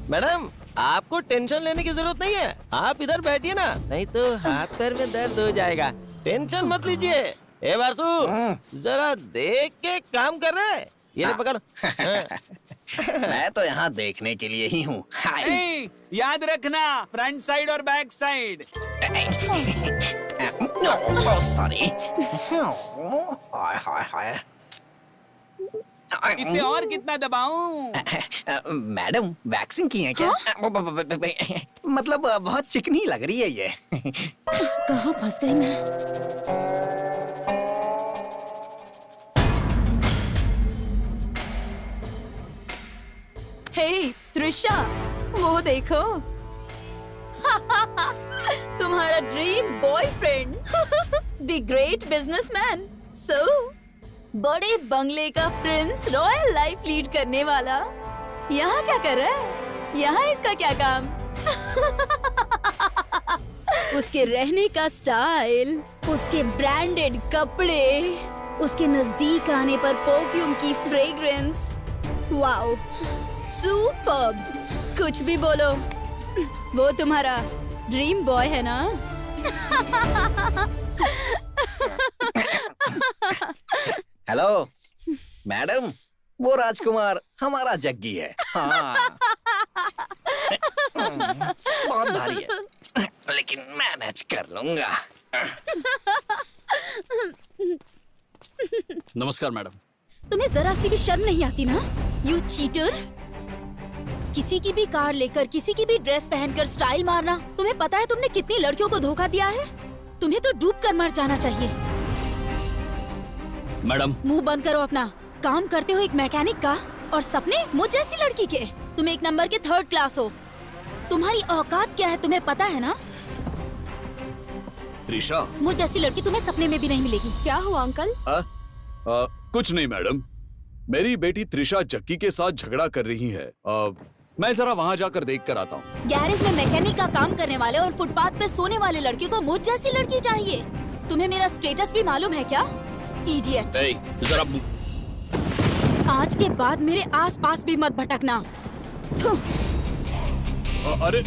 मैडम आपको टेंशन लेने की जरूरत नहीं है, आप इधर बैठिए ना, नहीं तो हाथ पैर में दर्द हो जाएगा। टेंशन मत लीजिए। ए बासु जरा देख के काम कर रहे हैं, ये ले पकड़। मैं तो यहाँ देखने के लिए ही हूँ। याद रखना, फ्रंट साइड और बैक साइड। सॉरी। हाय हाय हाय। इसे और कितना दबाऊं? मैडम वैक्सिंग की है क्या? मतलब बहुत चिकनी लग रही है ये। कहाँ फंस गई मैं? हे त्रिशा, वो देखो। तुम्हारा dream boyfriend, the great businessman, so बड़े बंगले का प्रिंस, रॉयल लाइफ लीड करने वाला, यहाँ क्या कर रहा है? यहाँ इसका क्या काम? उसके रहने का स्टाइल, उसके ब्रांडेड कपड़े, उसके नजदीक आने पर परफ्यूम की फ्रेग्रेंस, वाओ सुपर्ब। कुछ भी बोलो, वो तुम्हारा ड्रीम बॉय है ना? हेलो मैडम, वो राजकुमार हमारा जग्गी है। हाँ बहुत भारी है लेकिन मैनेज कर लूंगा। नमस्कार मैडम। तुम्हें जरा सी भी शर्म नहीं आती ना? You cheater! किसी की भी कार लेकर, किसी की भी ड्रेस पहनकर स्टाइल मारना, तुम्हें पता है तुमने कितनी लड़कियों को धोखा दिया है? तुम्हें तो डूब कर मर जाना चाहिए। मैडम मुंह बंद करो अपना। काम करते हो एक मैकेनिक का और सपने मुझ जैसी लड़की के। तुम एक नंबर के 3rd क्लास हो, तुम्हारी औकात क्या है तुम्हें पता है ना? त्रिशा, मुझ जैसी लड़की तुम्हें सपने में भी नहीं मिलेगी। क्या हुआ अंकल? कुछ नहीं मैडम, मेरी बेटी त्रिशा जग्गी के साथ झगड़ा कर रही है। मैं जरा वहाँ जाकर देख कर आता हूँ। गैरेज में मैकेनिक का काम करने वाले और फुटपाथ पे सोने वाले लड़के को मुझ जैसी लड़की चाहिए। तुम्हें मेरा स्टेटस भी मालूम है क्या? इडियट! जरा आज के बाद मेरे आसपास भी मत भटकना। अरे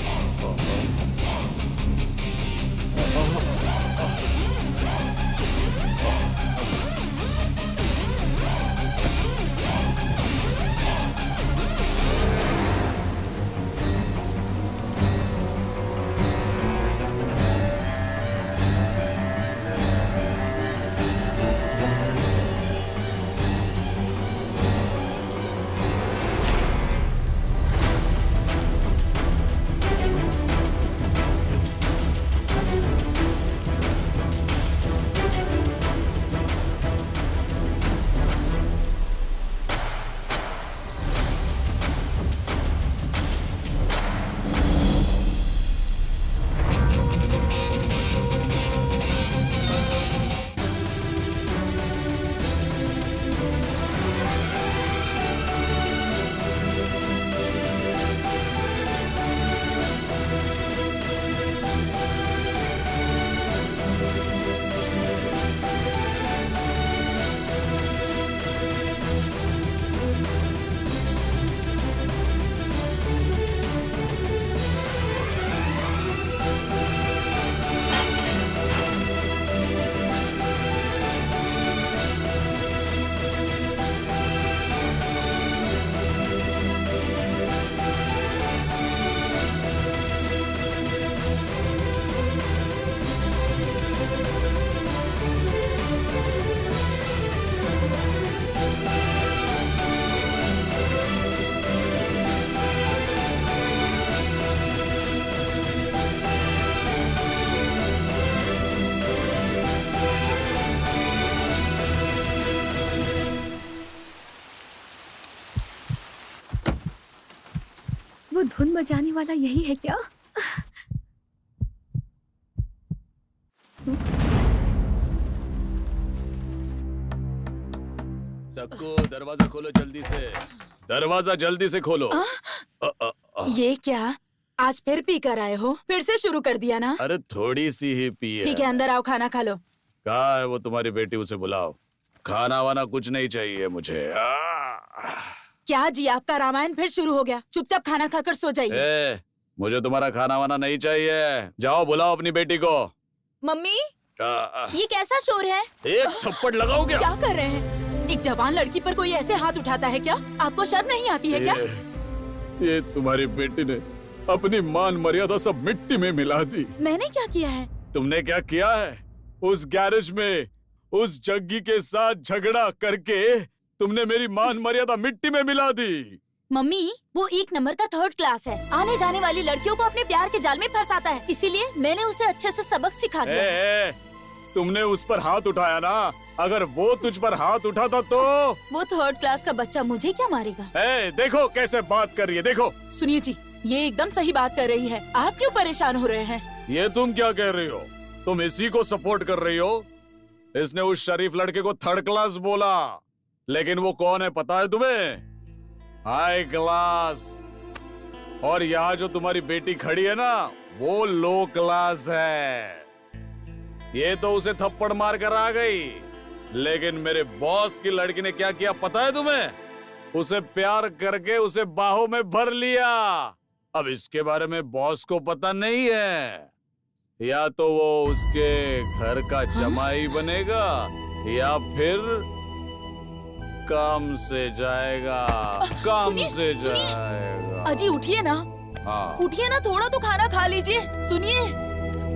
वो धुन बजाने वाला यही है क्या? सबको दरवाजा खोलो जल्दी से, दरवाजा जल्दी से खोलो। ये क्या आज फिर पी कर आए हो? फिर से शुरू कर दिया ना? अरे थोड़ी सी ही पी है। ठीक है, अंदर आओ, खाना खा लो। कहाँ है वो तुम्हारी बेटी, उसे बुलाओ। खाना वाना कुछ नहीं चाहिए मुझे। क्या जी, आपका रामायण फिर शुरू हो गया? चुपचाप खाना खाकर सो जाइए। मुझे तुम्हारा खाना वाना नहीं चाहिए। जाओ बुलाओ अपनी बेटी को। मम्मी, आ, ये कैसा शोर है? एक थप्पड़ लगाओ क्या? क्या कर रहे हैं? एक जवान लड़की पर कोई ऐसे हाथ उठाता है क्या? आपको शर्म नहीं आती है क्या? ये तुम्हारी बेटी ने अपनी मान मर्यादा सब मिट्टी में मिला दी। मैंने क्या किया है? तुमने क्या किया है? उस गैरेज में उस जग्गी के साथ झगड़ा करके तुमने मेरी मान मर्यादा मिट्टी में मिला दी। मम्मी, वो 1 नंबर का 3rd क्लास है। आने जाने वाली लड़कियों को अपने प्यार के जाल में फंसाता है। इसीलिए मैंने उसे अच्छे से सबक सिखा दिया। तुमने उस पर हाथ उठाया ना, अगर वो तुझ पर हाथ उठाता तो वो 3rd क्लास का बच्चा मुझे क्या मारेगा? देखो कैसे बात कर रही है, देखो। सुनिए जी, ये एकदम सही बात कर रही है। आप क्यों परेशान हो रहे हैं? ये तुम क्या कह रही हो? तुम इसी को सपोर्ट कर रही हो? इसने उस शरीफ लड़के को 3rd क्लास बोला, लेकिन वो कौन है पता है तुम्हें? High class. और यहाँ जो तुम्हारी बेटी खड़ी है ना, वो लो क्लास है। ये तो उसे थप्पड़ मार कर आ गई, लेकिन मेरे बॉस की लड़की ने क्या किया पता है तुम्हें? उसे प्यार करके उसे बाहों में भर लिया। अब इसके बारे में बॉस को पता नहीं है। या तो वो उसके घर का जमाई बनेगा या फिर काम से जाएगा। काम से जाएगा। अजी उठिए ना। हाँ। उठिए ना, थोड़ा तो खाना खा लीजिए। सुनिए,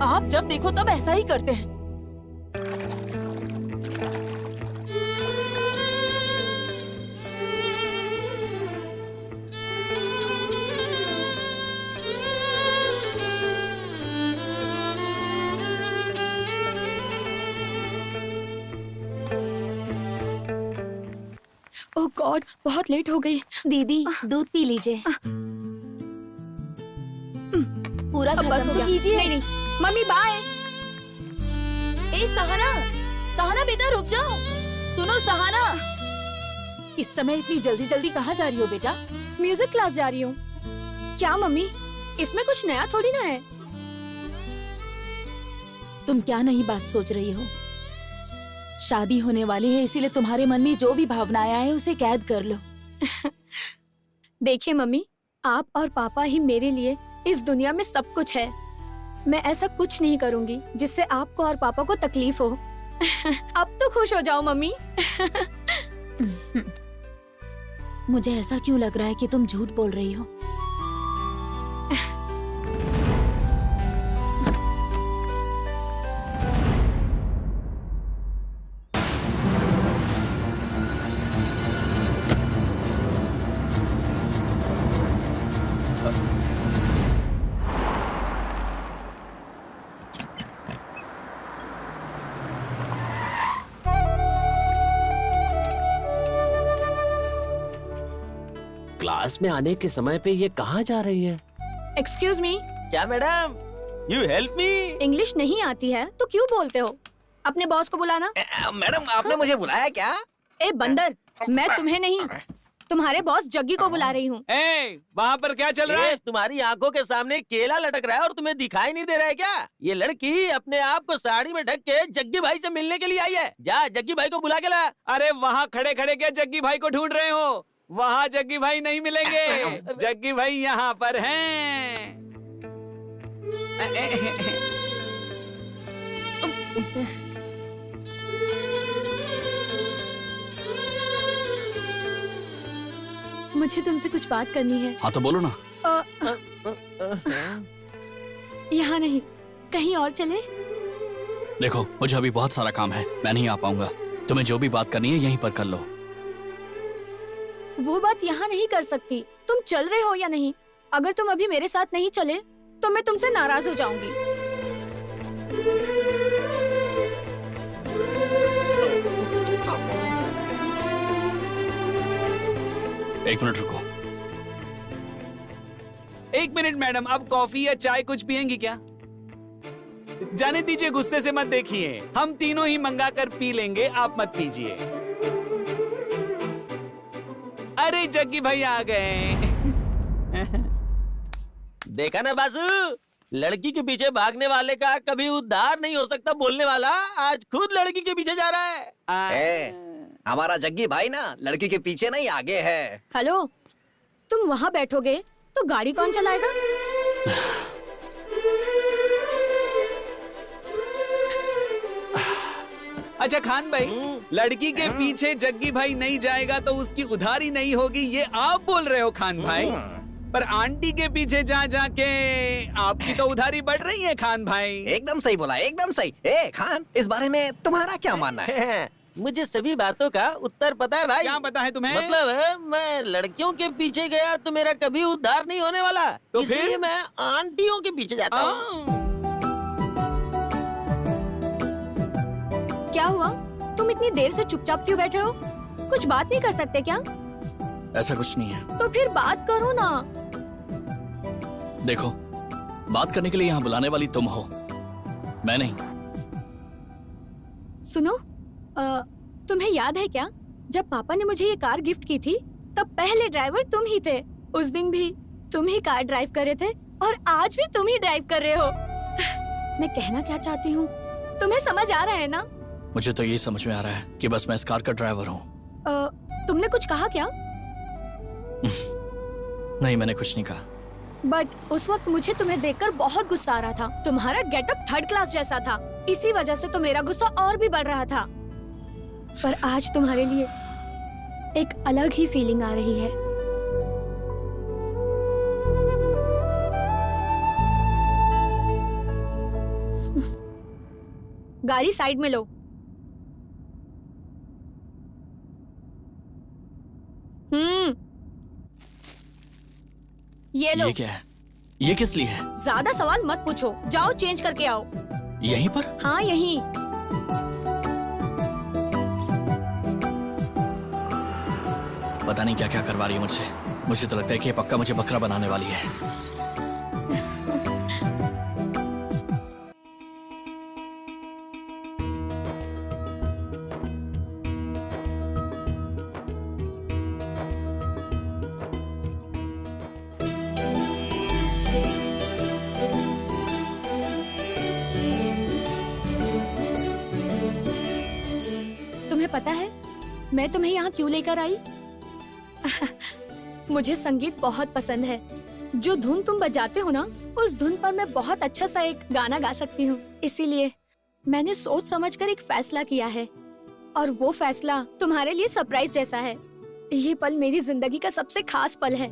आप जब देखो तब ऐसा ही करते हैं। ओह गॉड, बहुत लेट हो गई। दीदी, दूध पी लीजिए। पूरा अब बस खत्म हो तो गया। कीजिए। नहीं, मम्मी बाय। ए सहाना, सहाना बेटा रुक जाओ। सुनो सहाना, इस समय इतनी जल्दी जल्दी कहाँ जा रही हो बेटा? म्यूजिक क्लास जा रही हूँ। क्या मम्मी, इसमें कुछ नया थोड़ी ना है। तुम क्या नई बात सोच रही हो? शादी होने वाली है, इसीलिए तुम्हारे मन में जो भी भावनाएं आए उसे कैद कर लो। देखिए मम्मी, आप और पापा ही मेरे लिए इस दुनिया में सब कुछ है। मैं ऐसा कुछ नहीं करूंगी जिससे आपको और पापा को तकलीफ हो। अब तो खुश हो जाओ मम्मी। मुझे ऐसा क्यों लग रहा है कि तुम झूठ बोल रही हो? क्लास में आने के समय पे ये कहाँ जा रही है? Excuse me. क्या madam, you help me? English नहीं आती है तो क्यों बोलते हो? अपने बॉस को बुलाना। मैडम, आपने मुझे बुलाया क्या? ए बंदर, मैं तुम्हें नहीं, तुम्हारे बॉस जग्गी को बुला रही हूँ। वहाँ पर क्या चल रहा है? तुम्हारी आंखों के सामने केला लटक रहा है और तुम्हें दिखाई नहीं दे रहा है क्या? ये लड़की अपने आप को साड़ी में ढक के जग्गी भाई से मिलने के लिए आई है। जा जग्गी भाई को बुला के ला। अरे वहाँ खड़े खड़े क्या जग्गी भाई को ढूंढ रहे हो? वहाँ जग्गी भाई नहीं मिलेंगे। जग्गी भाई यहाँ पर हैं। मुझे तुमसे कुछ बात करनी है। हाँ तो बोलो ना। यहाँ नहीं, कहीं और चले? देखो मुझे अभी बहुत सारा काम है, मैं नहीं आ पाऊंगा। तुम्हें जो भी बात करनी है यहीं पर कर लो। वो बात यहाँ नहीं कर सकती। तुम चल रहे हो या नहीं? अगर तुम अभी मेरे साथ नहीं चले तो मैं तुमसे नाराज हो जाऊंगी। एक मिनट रुको। एक मिनट मैडम, अब कॉफी या चाय कुछ पियेंगी क्या? जाने दीजिए, गुस्से से मत देखिए, हम तीनों ही मंगा कर पी लेंगे, आप मत पीजिए। अरे जग्गी भाई आ गए। देखा ना बासु, लड़की के पीछे भागने वाले का कभी उद्धार नहीं हो सकता बोलने वाला आज खुद लड़की के पीछे जा रहा है। हमारा जग्गी भाई ना लड़की के पीछे नहीं आगे है। हेलो, तुम वहाँ बैठोगे तो गाड़ी कौन चलाएगा? अच्छा खान भाई, लड़की के पीछे जग्गी भाई नहीं जाएगा तो उसकी उधारी नहीं होगी, ये आप बोल रहे हो खान भाई? पर आंटी के पीछे जा जाके आपकी तो उधारी बढ़ रही है खान भाई। एकदम सही बोला, एकदम सही। ए खान, इस बारे में तुम्हारा क्या मानना है? मुझे सभी बातों का उत्तर पता है भाई। क्या पता है तुम्हें? मतलब मैं लड़कियों के पीछे गया तो मेरा कभी उद्धार नहीं होने वाला, तो इसलिए फिर? मैं आंटियों के पीछे जाता हूँ। क्या हुआ? तुम इतनी देर से चुपचाप क्यों बैठे हो? कुछ बात नहीं कर सकते क्या? ऐसा कुछ नहीं है। तो फिर बात करो ना। देखो, बात करने के लिए यहाँ बुलाने वाली तुम हो, मैं नहीं। सुनो, तुम्हें याद है क्या, जब पापा ने मुझे ये कार गिफ्ट की थी तब पहले ड्राइवर तुम ही थे। उस दिन भी तुम ही कार ड्राइव कर रहे थे और आज भी तुम ही ड्राइव कर रहे हो। मैं कहना क्या चाहती हूँ तुम्हें समझ आ रहा है ना? मुझे तो यही समझ में आ रहा है कि बस मैं इस कार का ड्राइवर हूँ। तुमने कुछ कहा क्या? नहीं, मैंने कुछ नहीं कहा। बट उस वक्त मुझे तुम्हें देखकर बहुत गुस्सा आ रहा था। तुम्हारा गेटअप थर्ड क्लास जैसा था, इसी वजह से तो मेरा गुस्सा और भी बढ़ रहा था। पर आज तुम्हारे लिए एक अलग ही फीलिंग आ रही है। गाड़ी साइड में लो। ये लो। ये क्या है? ये किस लिए है? ज्यादा सवाल मत पूछो, जाओ चेंज करके आओ। यहीं पर? हाँ यहीं। पता नहीं क्या क्या करवा रही है मुझसे। मुझे तो लगता है कि ये पक्का मुझे बकरा बनाने वाली है। तुम्हें पता है मैं तुम्हें यहाँ क्यों लेकर आई? मुझे संगीत बहुत पसंद है। जो धुन तुम बजाते हो ना, उस धुन पर मैं बहुत अच्छा सा एक गाना गा सकती हूँ। इसीलिए मैंने सोच समझकर एक फैसला किया है, और वो फैसला तुम्हारे लिए सरप्राइज जैसा है। ये पल मेरी जिंदगी का सबसे खास पल है।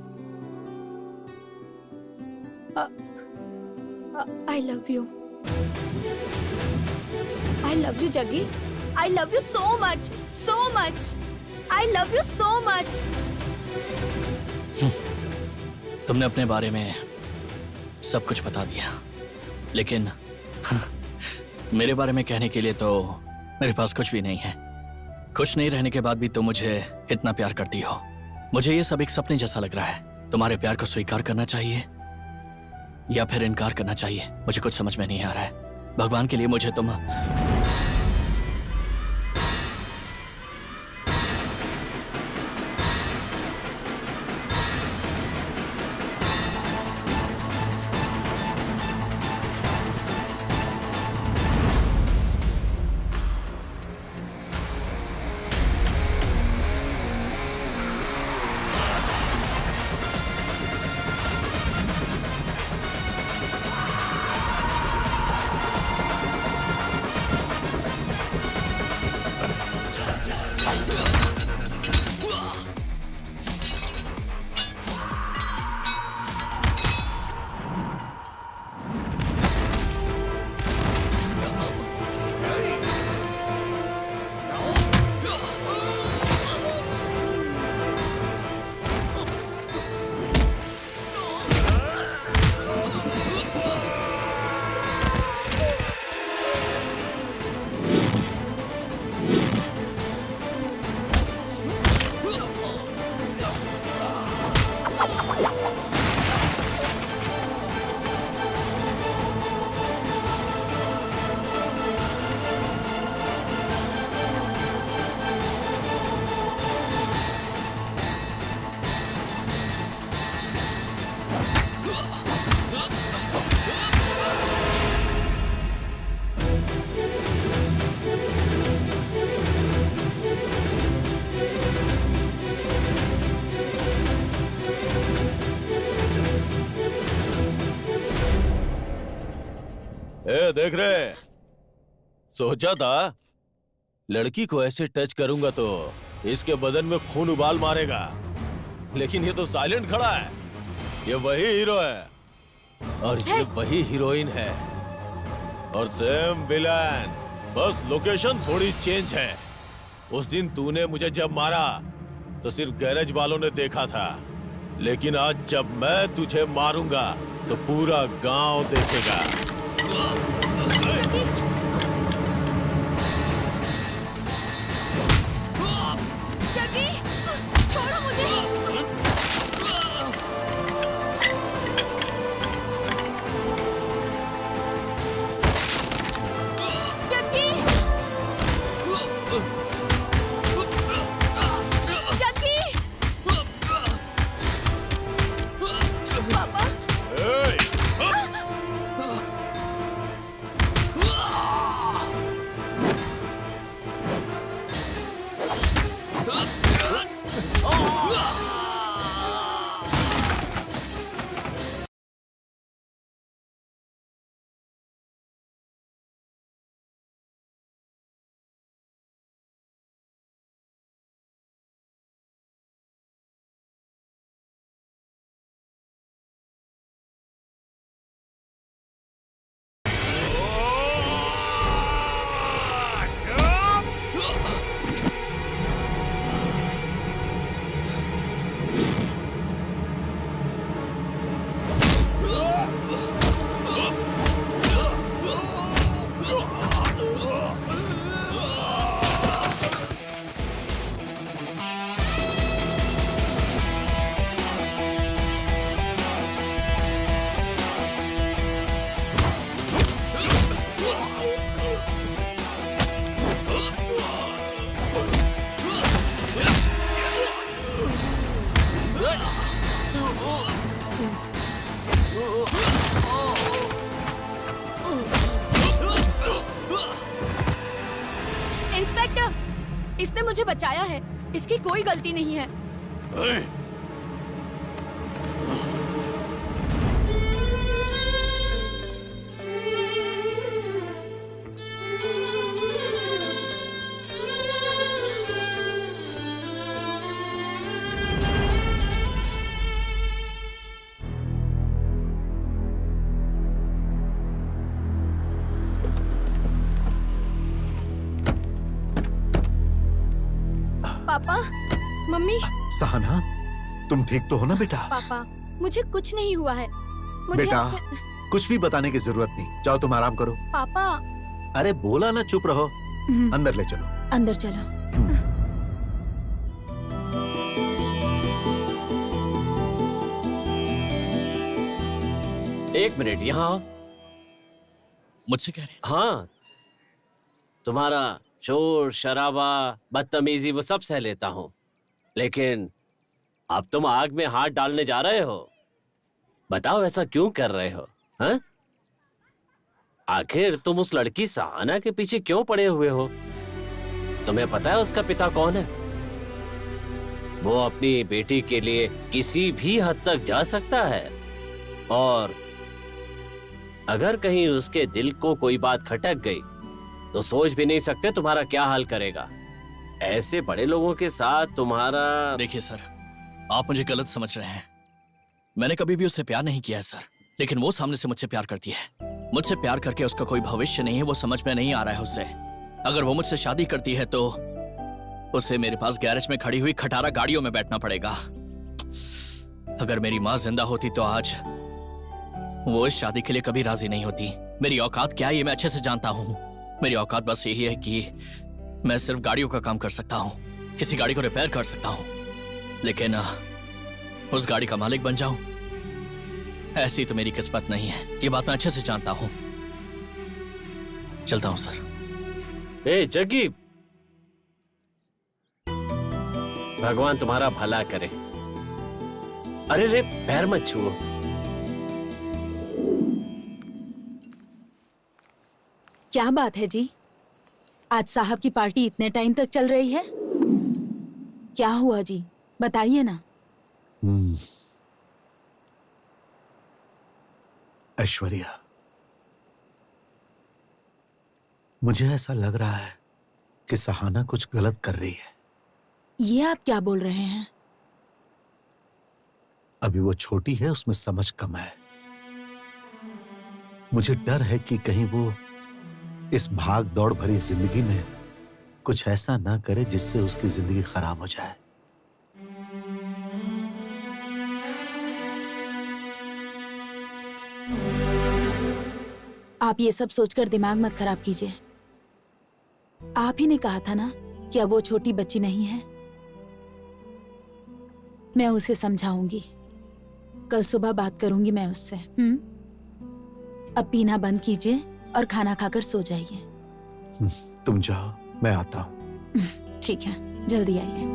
I love you. I love you Jaggi. I love you so much, so much. I love you so much. तुमने अपने बारे में सब कुछ बता दिया, लेकिन मेरे बारे में कहने के लिए तो मेरे पास कुछ भी नहीं है। कुछ नहीं रहने के बाद भी तुम मुझे इतना प्यार करती हो। मुझे ये सब एक सपने जैसा लग रहा है। तुम्हारे प्यार को स्वीकार करना चाहिए या फिर इनकार करना चाहिए, मुझे कुछ समझ में नहीं आ रहा है। भगवान के लिए मुझे तुम देख रहे? सोचा था लड़की को ऐसे टच करूंगा तो इसके बदन में खून उबाल मारेगा, लेकिन ये तो साइलेंट खड़ा है। ये वही हीरो है और ये वही हीरोइन है और सेम विलन, बस लोकेशन थोड़ी चेंज है। उस दिन तूने मुझे जब मारा तो सिर्फ गैरेज वालों ने देखा था, लेकिन आज जब मैं तुझे मारूंगा तो पूरा गांव देखेगा। जग्गी, छोड़ो मुझे। जग्गी, जग्गी, पापा। इंस्पेक्टर, इसने मुझे बचाया है, इसकी कोई गलती नहीं है। पापा, मम्मी। सहाना, तुम ठीक तो हो ना बेटा? पापा, मुझे कुछ नहीं हुआ है। मुझे बेटा, आपसे- कुछ भी बताने की जरूरत नहीं, जाओ तुम आराम करो। पापा। अरे बोला ना, चुप रहो। अंदर ले चलो। अंदर चलो। एक मिनट, यहाँ आओ। मुझसे कह रहे? हाँ, तुम्हारा शोर शराबा बदतमीजी वो सब सह लेता हूँ, लेकिन अब तुम आग में हाथ डालने जा रहे हो। बताओ ऐसा क्यों कर रहे हो? हाँ? आखिर तुम उस लड़की सहाना के पीछे क्यों पड़े हुए हो? तुम्हें पता है उसका पिता कौन है? वो अपनी बेटी के लिए किसी भी हद तक जा सकता है, और अगर कहीं उसके दिल को कोई बात खटक गई तो सोच भी नहीं सकते तुम्हारा क्या हाल करेगा। ऐसे बड़े लोगों के साथ तुम्हारा। देखिए सर, आप मुझे गलत समझ रहे हैं। मैंने कभी भी उससे प्यार नहीं किया है सर, लेकिन वो सामने से मुझसे प्यार करती है। मुझसे प्यार करके उसका कोई भविष्य नहीं है, वो समझ में नहीं आ रहा है उससे। अगर वो मुझसे शादी करती है तो उसे मेरे पास गैरेज में खड़ी हुई खटारा गाड़ियों में बैठना पड़ेगा। अगर मेरी माँ जिंदा होती तो आज वो इस शादी के लिए कभी राजी नहीं होती। मेरी औकात क्या है ये मैं अच्छे से जानता हूँ। मेरी औकात बस यही है कि मैं सिर्फ गाड़ियों का काम कर सकता हूँ, किसी गाड़ी को रिपेयर कर सकता हूँ, लेकिन उस गाड़ी का मालिक बन जाऊं, ऐसी तो मेरी किस्मत नहीं है। ये बात मैं अच्छे से जानता हूँ। चलता हूँ सर। ए जग्गी, भगवान तुम्हारा भला करे। अरे रे, पैर मत छुओ। क्या बात है जी, आज साहब की पार्टी इतने टाइम तक चल रही है? क्या हुआ जी, बताइए ना। ऐश्वर्या, मुझे ऐसा लग रहा है कि सहाना कुछ गलत कर रही है। ये आप क्या बोल रहे हैं? अभी वो छोटी है, उसमें समझ कम है। मुझे डर है कि कहीं वो इस भाग दौड़ भरी जिंदगी में कुछ ऐसा ना करे जिससे उसकी जिंदगी खराब हो जाए। आप ये सब सोचकर दिमाग मत खराब कीजिए। आप ही ने कहा था ना कि अब वो छोटी बच्ची नहीं है। मैं उसे समझाऊंगी। कल सुबह बात करूंगी मैं उससे। अब पीना बंद कीजिए और खाना खाकर सो जाइए। तुम जाओ, मैं आता हूं। ठीक है, जल्दी आइए।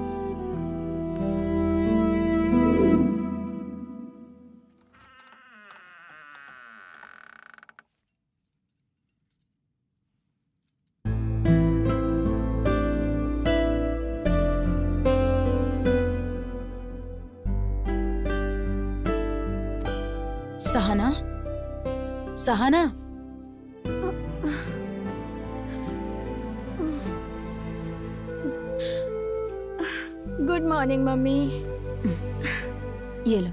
Sahana, Sahana, good morning mummy. ये लो।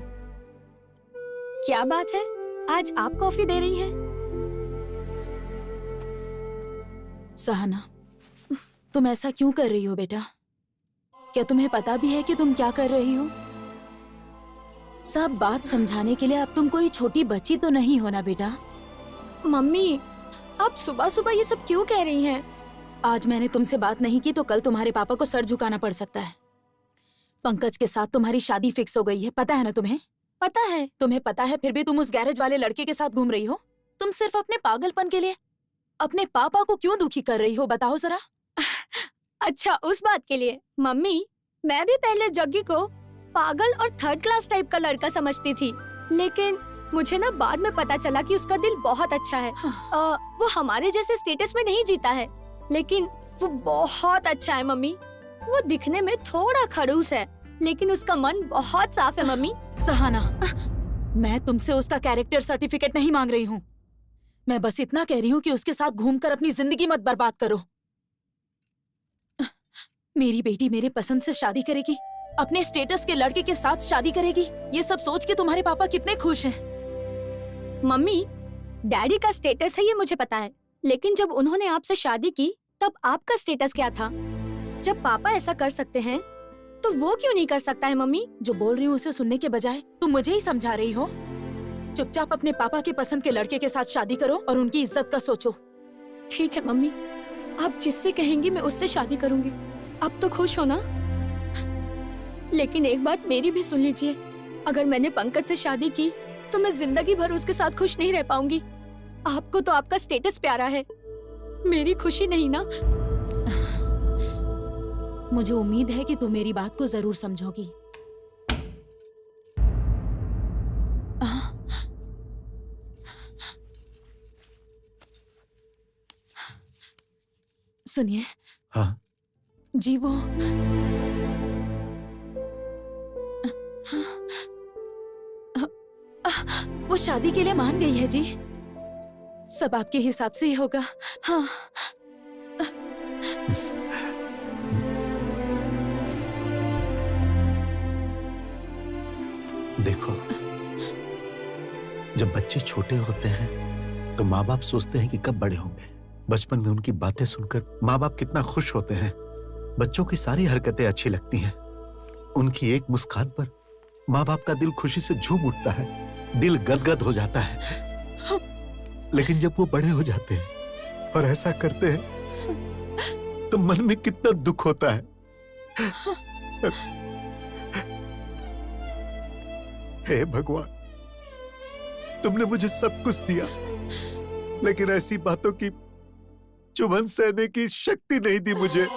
क्या बात है, आज आप कॉफी दे रही हैं? सहाना, तुम ऐसा क्यों कर रही हो बेटा? क्या तुम्हें पता भी है कि तुम क्या कर रही हो? सब बात समझाने के लिए अब तुम कोई छोटी बच्ची तो नहीं हो ना बेटा। मम्मी, आप सुबह सुबह ये सब क्यों कह रही हैं? आज मैंने तुमसे बात नहीं की तो कल तुम्हारे पापा को सर झुकाना पड़ सकता है। पंकज के साथ तुम्हारी शादी फिक्स हो गई है, पता है ना तुम्हें? पता है। तुम्हें पता है, फिर भी तुम उस गैरेज वाले लड़के के साथ घूम रही हो। तुम सिर्फ अपने पागलपन के लिए अपने पापा को क्यों दुखी कर रही हो, बताओ जरा। अच्छा, उस बात के लिए। मम्मी, मैं भी पहले जग्गी को पागल और थर्ड क्लास टाइप का लड़का समझती थी, लेकिन मुझे ना बाद में पता चला कि उसका दिल बहुत अच्छा है। वो हमारे जैसे स्टेटस में नहीं जीता है, लेकिन वो बहुत अच्छा है मम्मी। वो दिखने में थोड़ा खड़ूस है, लेकिन उसका मन बहुत साफ है मम्मी। सहाना, मैं तुमसे उसका कैरेक्टर सर्टिफिकेट नहीं मांग रही हूँ। मैं बस इतना कह रही हूँ कि उसके साथ घूमकर अपनी जिंदगी मत बर्बाद करो। मेरी बेटी मेरे पसंद से शादी करेगी, अपने स्टेटस के लड़के के साथ शादी करेगी, ये सब सोच के तुम्हारे पापा कितने खुश हैं। मम्मी, डैडी का स्टेटस है ये मुझे पता है, लेकिन जब उन्होंने आपसे शादी की तब आपका स्टेटस क्या था? जब पापा ऐसा कर सकते हैं तो वो क्यों नहीं कर सकता है मम्मी? जो बोल रही हूँ उसे सुनने के बजाय तुम मुझे ही समझा रही हो। चुपचाप अपने पापा के पसंद के लड़के के साथ शादी करो और उनकी इज्जत का सोचो। ठीक है मम्मी, आप जिससे कहेंगी मैं उससे शादी करूंगी। आप तो खुश हो ना? लेकिन एक बात मेरी भी सुन लीजिए, अगर मैंने पंकज से शादी की तो मैं जिंदगी भर उसके साथ खुश नहीं रह पाऊंगी। आपको तो आपका स्टेटस प्यारा है, मेरी खुशी नहीं ना। मुझे उम्मीद है कि तुम मेरी बात को जरूर समझोगी। सुनिए। हाँ? जी वो शादी के लिए मान गई है जी। सब आपके हिसाब से ही होगा। हाँ। देखो, जब बच्चे छोटे होते हैं तो माँ बाप सोचते हैं कि कब बड़े होंगे। बचपन में उनकी बातें सुनकर माँ बाप कितना खुश होते हैं। बच्चों की सारी हरकतें अच्छी लगती हैं। उनकी एक मुस्कान पर माँ बाप का दिल खुशी से झूम उठता है, दिल गदगद हो जाता है। लेकिन जब वो बड़े हो जाते हैं और ऐसा करते हैं तो मन में कितना दुख होता है। हे भगवान, तुमने मुझे सब कुछ दिया, लेकिन ऐसी बातों की चुभन सहने की शक्ति नहीं दी मुझे।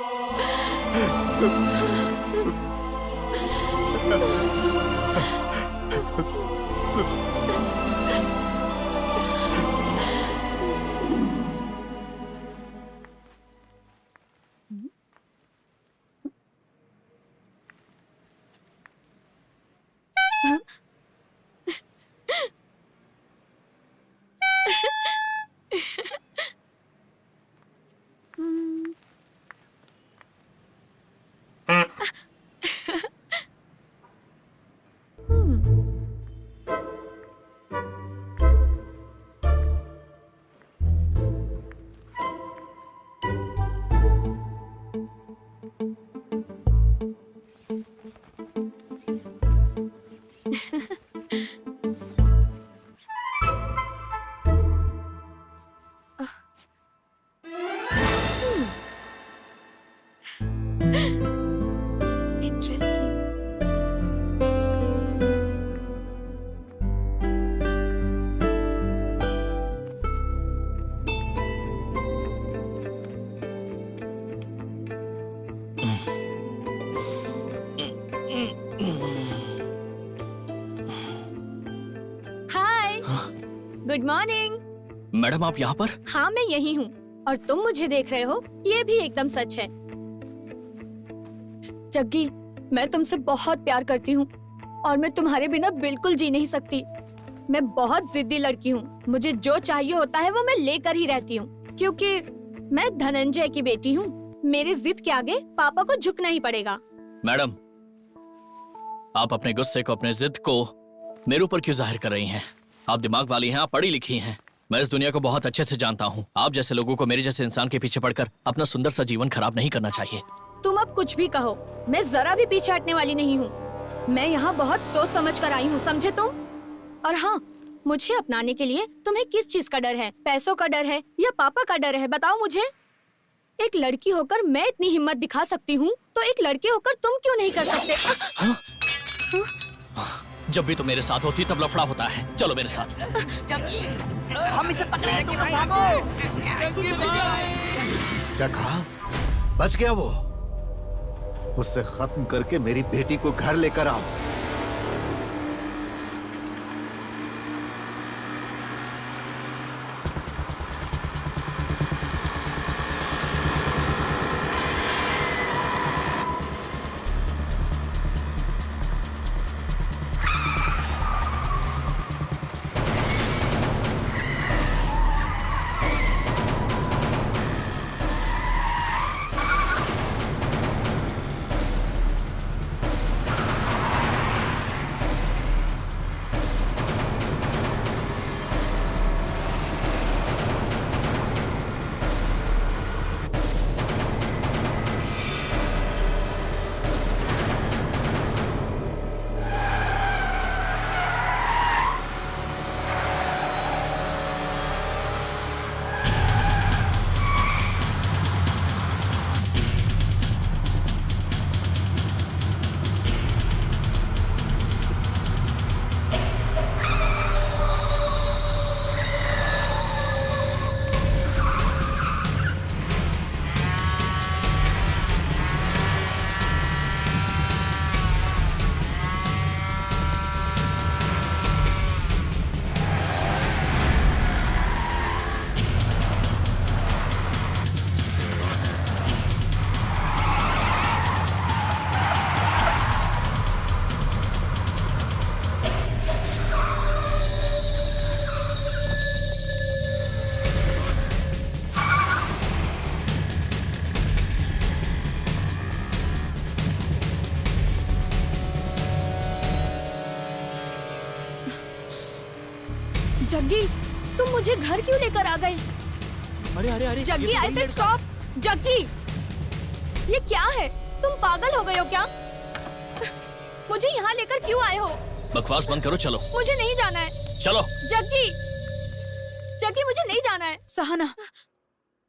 इंटरेस्टिंग। हाय, गुड मॉर्निंग। मैडम आप यहाँ पर? हाँ मैं यही हूँ और तुम मुझे देख रहे हो, ये भी एकदम सच है। जग्गी, मैं तुमसे बहुत प्यार करती हूँ और मैं तुम्हारे बिना बिल्कुल जी नहीं सकती। मैं बहुत जिद्दी लड़की हूँ, मुझे जो चाहिए होता है वो मैं लेकर ही रहती हूँ, क्योंकि मैं धनंजय की बेटी हूँ। मेरी जिद के आगे पापा को झुकना ही पड़ेगा। मैडम, आप अपने गुस्से को, अपने जिद को मेरे ऊपर क्यों जाहिर कर रही हैं? आप दिमाग वाली हैं, आप पढ़ी लिखी हैं। मैं इस दुनिया को बहुत अच्छे से जानता हूँ। आप जैसे लोगों को मेरे जैसे इंसान के पीछे पड़कर अपना सुंदर सा जीवन खराब नहीं करना चाहिए। तुम अब कुछ भी कहो, मैं जरा भी पीछे हटने वाली नहीं हूँ। मैं यहाँ बहुत सोच समझ कर आई हूँ, समझे तुम? और हाँ, मुझे अपनाने के लिए तुम्हें किस चीज का डर है? पैसों का डर है या पापा का डर है? बताओ मुझे। एक लड़की होकर मैं इतनी हिम्मत दिखा सकती हूँ, तो एक लड़के होकर तुम क्यों नहीं कर सकते? जब भी तुम मेरे साथ होती तब लफड़ा होता है। चलो मेरे साथ। हम इसे पकड़े, तुम लोग भागो। क्या कहा? बच गया वो? उससे खत्म करके मेरी बेटी को घर लेकर आओ। जग्गी, तुम मुझे घर क्यों लेकर आ गए? अरे अरे अरे, Jaggi, I said stop. Jaggi, ये क्या है? तुम पागल हो गए हो क्या? मुझे यहाँ लेकर क्यों आए हो? बकवास बंद करो, चलो। मुझे नहीं जाना है। चलो। जग्गी, जग्गी मुझे नहीं जाना है। सहाना,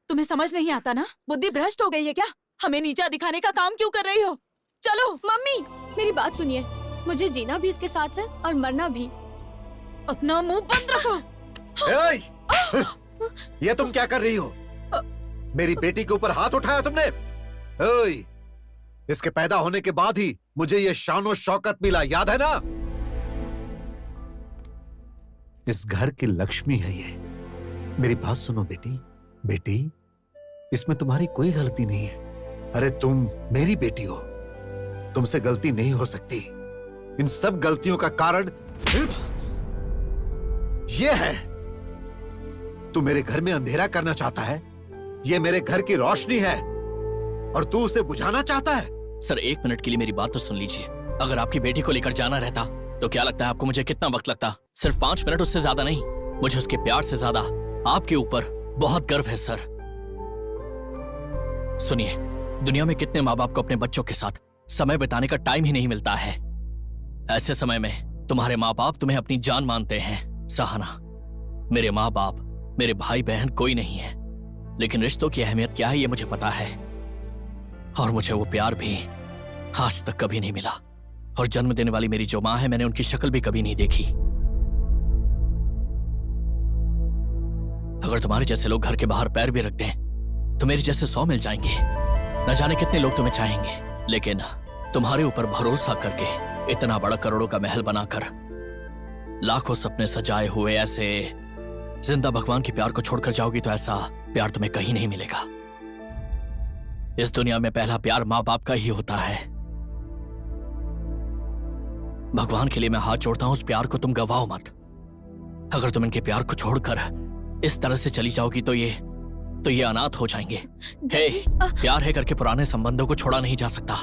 तुम्हें समझ नहीं आता ना? बुद्धि भ्रष्ट हो गई है क्या? हमें नीचा दिखाने का काम क्यों कर रही हो? चलो। मम्मी, मेरी बात सुनिए। मुझे जीना भी इसके साथ है और मरना भी। अपना मुंह बंद रखो। ये तुम क्या कर रही हो? मेरी बेटी के ऊपर हाथ उठाया तुमने? ओए, इसके पैदा होने के बाद ही मुझे ये शान शौकत मिला, याद है ना? इस घर की लक्ष्मी है ये। मेरी बात सुनो बेटी। बेटी, इसमें तुम्हारी कोई गलती नहीं है। अरे तुम मेरी बेटी हो, तुमसे गलती नहीं हो सकती। इन सब गलतियों का कारण ये है। तू मेरे घर में अंधेरा करना चाहता है। ये मेरे घर की रोशनी है और तू उसे बुझाना चाहता है। सर, एक मिनट के लिए मेरी बात तो सुन लीजिए। अगर आपकी बेटी को लेकर जाना रहता तो क्या लगता है आपको मुझे कितना वक्त लगता? सिर्फ 5 मिनट, उससे ज्यादा नहीं। मुझे उसके प्यार से ज्यादा आपके ऊपर बहुत गर्व है सर। सुनिए, दुनिया में कितने माँ बाप को अपने बच्चों के साथ समय बिताने का टाइम ही नहीं मिलता है। ऐसे समय में तुम्हारे माँ बाप तुम्हें अपनी जान मानते हैं। सहाना, मेरे माँ बाप, मेरे भाई बहन कोई नहीं है, लेकिन रिश्तों की अहमियत क्या है ये मुझे पता है। और मुझे वो प्यार भी आज तक कभी नहीं मिला। और जन्म देने वाली मेरी जो माँ है, मैंने उनकी शक्ल भी कभी नहीं देखी। अगर तुम्हारे जैसे लोग घर के बाहर पैर भी रख दें तो मेरे जैसे 100 मिल जाएंगे। न जाने कितने लोग तुम्हें चाहेंगे, लेकिन तुम्हारे ऊपर भरोसा करके इतना बड़ा करोड़ों का महल बनाकर लाखों सपने सजाए हुए ऐसे जिंदा भगवान के प्यार को छोड़कर जाओगी तो ऐसा प्यार तुम्हें कहीं नहीं मिलेगा। इस दुनिया में पहला प्यार माँ बाप का ही होता है। भगवान के लिए मैं हाथ जोड़ता हूं, उस प्यार को तुम गवाओ मत। अगर तुम इनके प्यार को छोड़कर इस तरह से चली जाओगी तो ये अनाथ हो जाएंगे। हे, प्यार है करके पुराने संबंधों को छोड़ा नहीं जा सकता,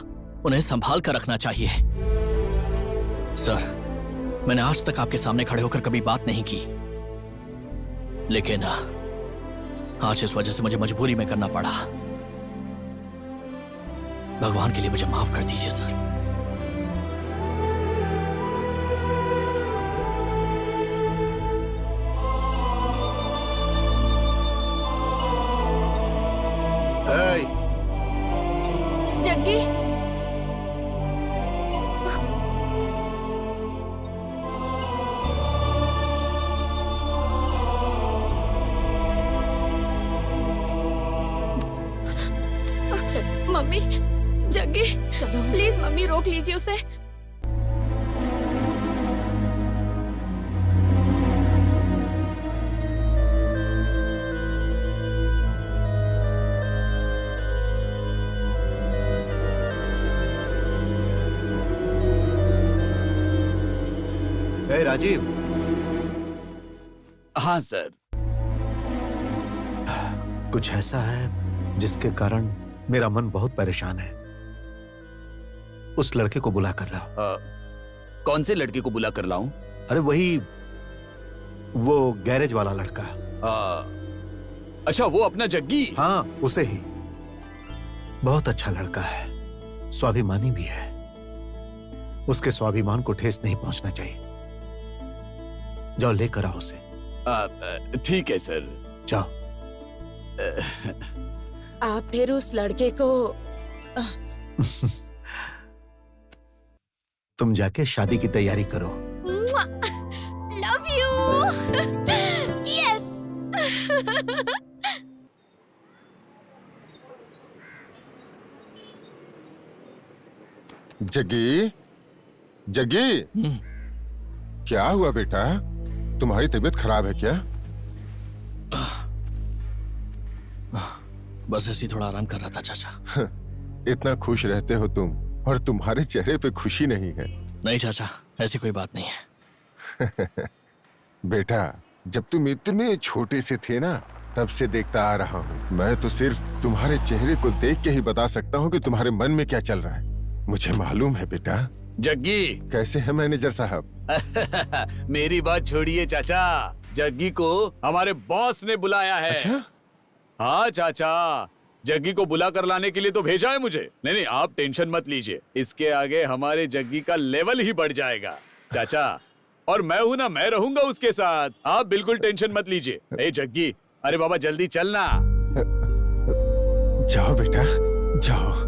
उन्हें संभाल कर रखना चाहिए। सर, मैंने आज तक आपके सामने खड़े होकर कभी बात नहीं की, लेकिन आज इस वजह से मुझे मजबूरी में करना पड़ा। भगवान के लिए मुझे माफ कर दीजिए सर। जग्गी, मम्मी, जग्गी, चलो प्लीज मम्मी रोक लीजिए उसे। ए राजीव। हाँ सर। कुछ ऐसा है जिसके कारण मेरा मन बहुत परेशान है। उस लड़के को बुला कर लाओ। कौन से लड़के को बुला कर लाऊं? अरे वही, वो गैरेज वाला लड़का। अच्छा, वो अपना जग्गी? हाँ, उसे ही। बहुत अच्छा लड़का है, स्वाभिमानी भी है। उसके स्वाभिमान को ठेस नहीं पहुंचना चाहिए। जाओ लेकर आओ उसे। ठीक है सर। जाओ। आप फिर उस लड़के को तुम जाके शादी की तैयारी करो। Love you. Yes. Jaggi, Jaggi, क्या हुआ बेटा? तुम्हारी तबीयत खराब है क्या? बस ऐसे ही थोड़ा आराम कर रहा था चाचा। इतना खुश रहते हो तुम और तुम्हारे चेहरे पे खुशी नहीं है। नहीं चाचा, ऐसी कोई बात नहीं है। बेटा, जब तुम इतने छोटे से थे ना, तब से देखता आ रहा हूँ। मैं तो सिर्फ तुम्हारे चेहरे को देख के ही बता सकता हूँ कि तुम्हारे मन में क्या चल रहा है। मुझे मालूम है बेटा। जग्गी, कैसे है मैनेजर साहब? मेरी बात छोड़िए चाचा, जग्गी को हमारे बॉस ने बुलाया है। अच्छा? हाँ चाचा, जग्गी को बुला कर लाने के लिए तो भेजा है मुझे। नहीं, आप टेंशन मत लीजिए, इसके आगे हमारे जग्गी का लेवल ही बढ़ जाएगा चाचा। और मैं हूं ना, मैं रहूंगा उसके साथ, आप बिल्कुल टेंशन मत लीजिए। ए जग्गी, अरे बाबा जल्दी चलना। जाओ बेटा, जाओ।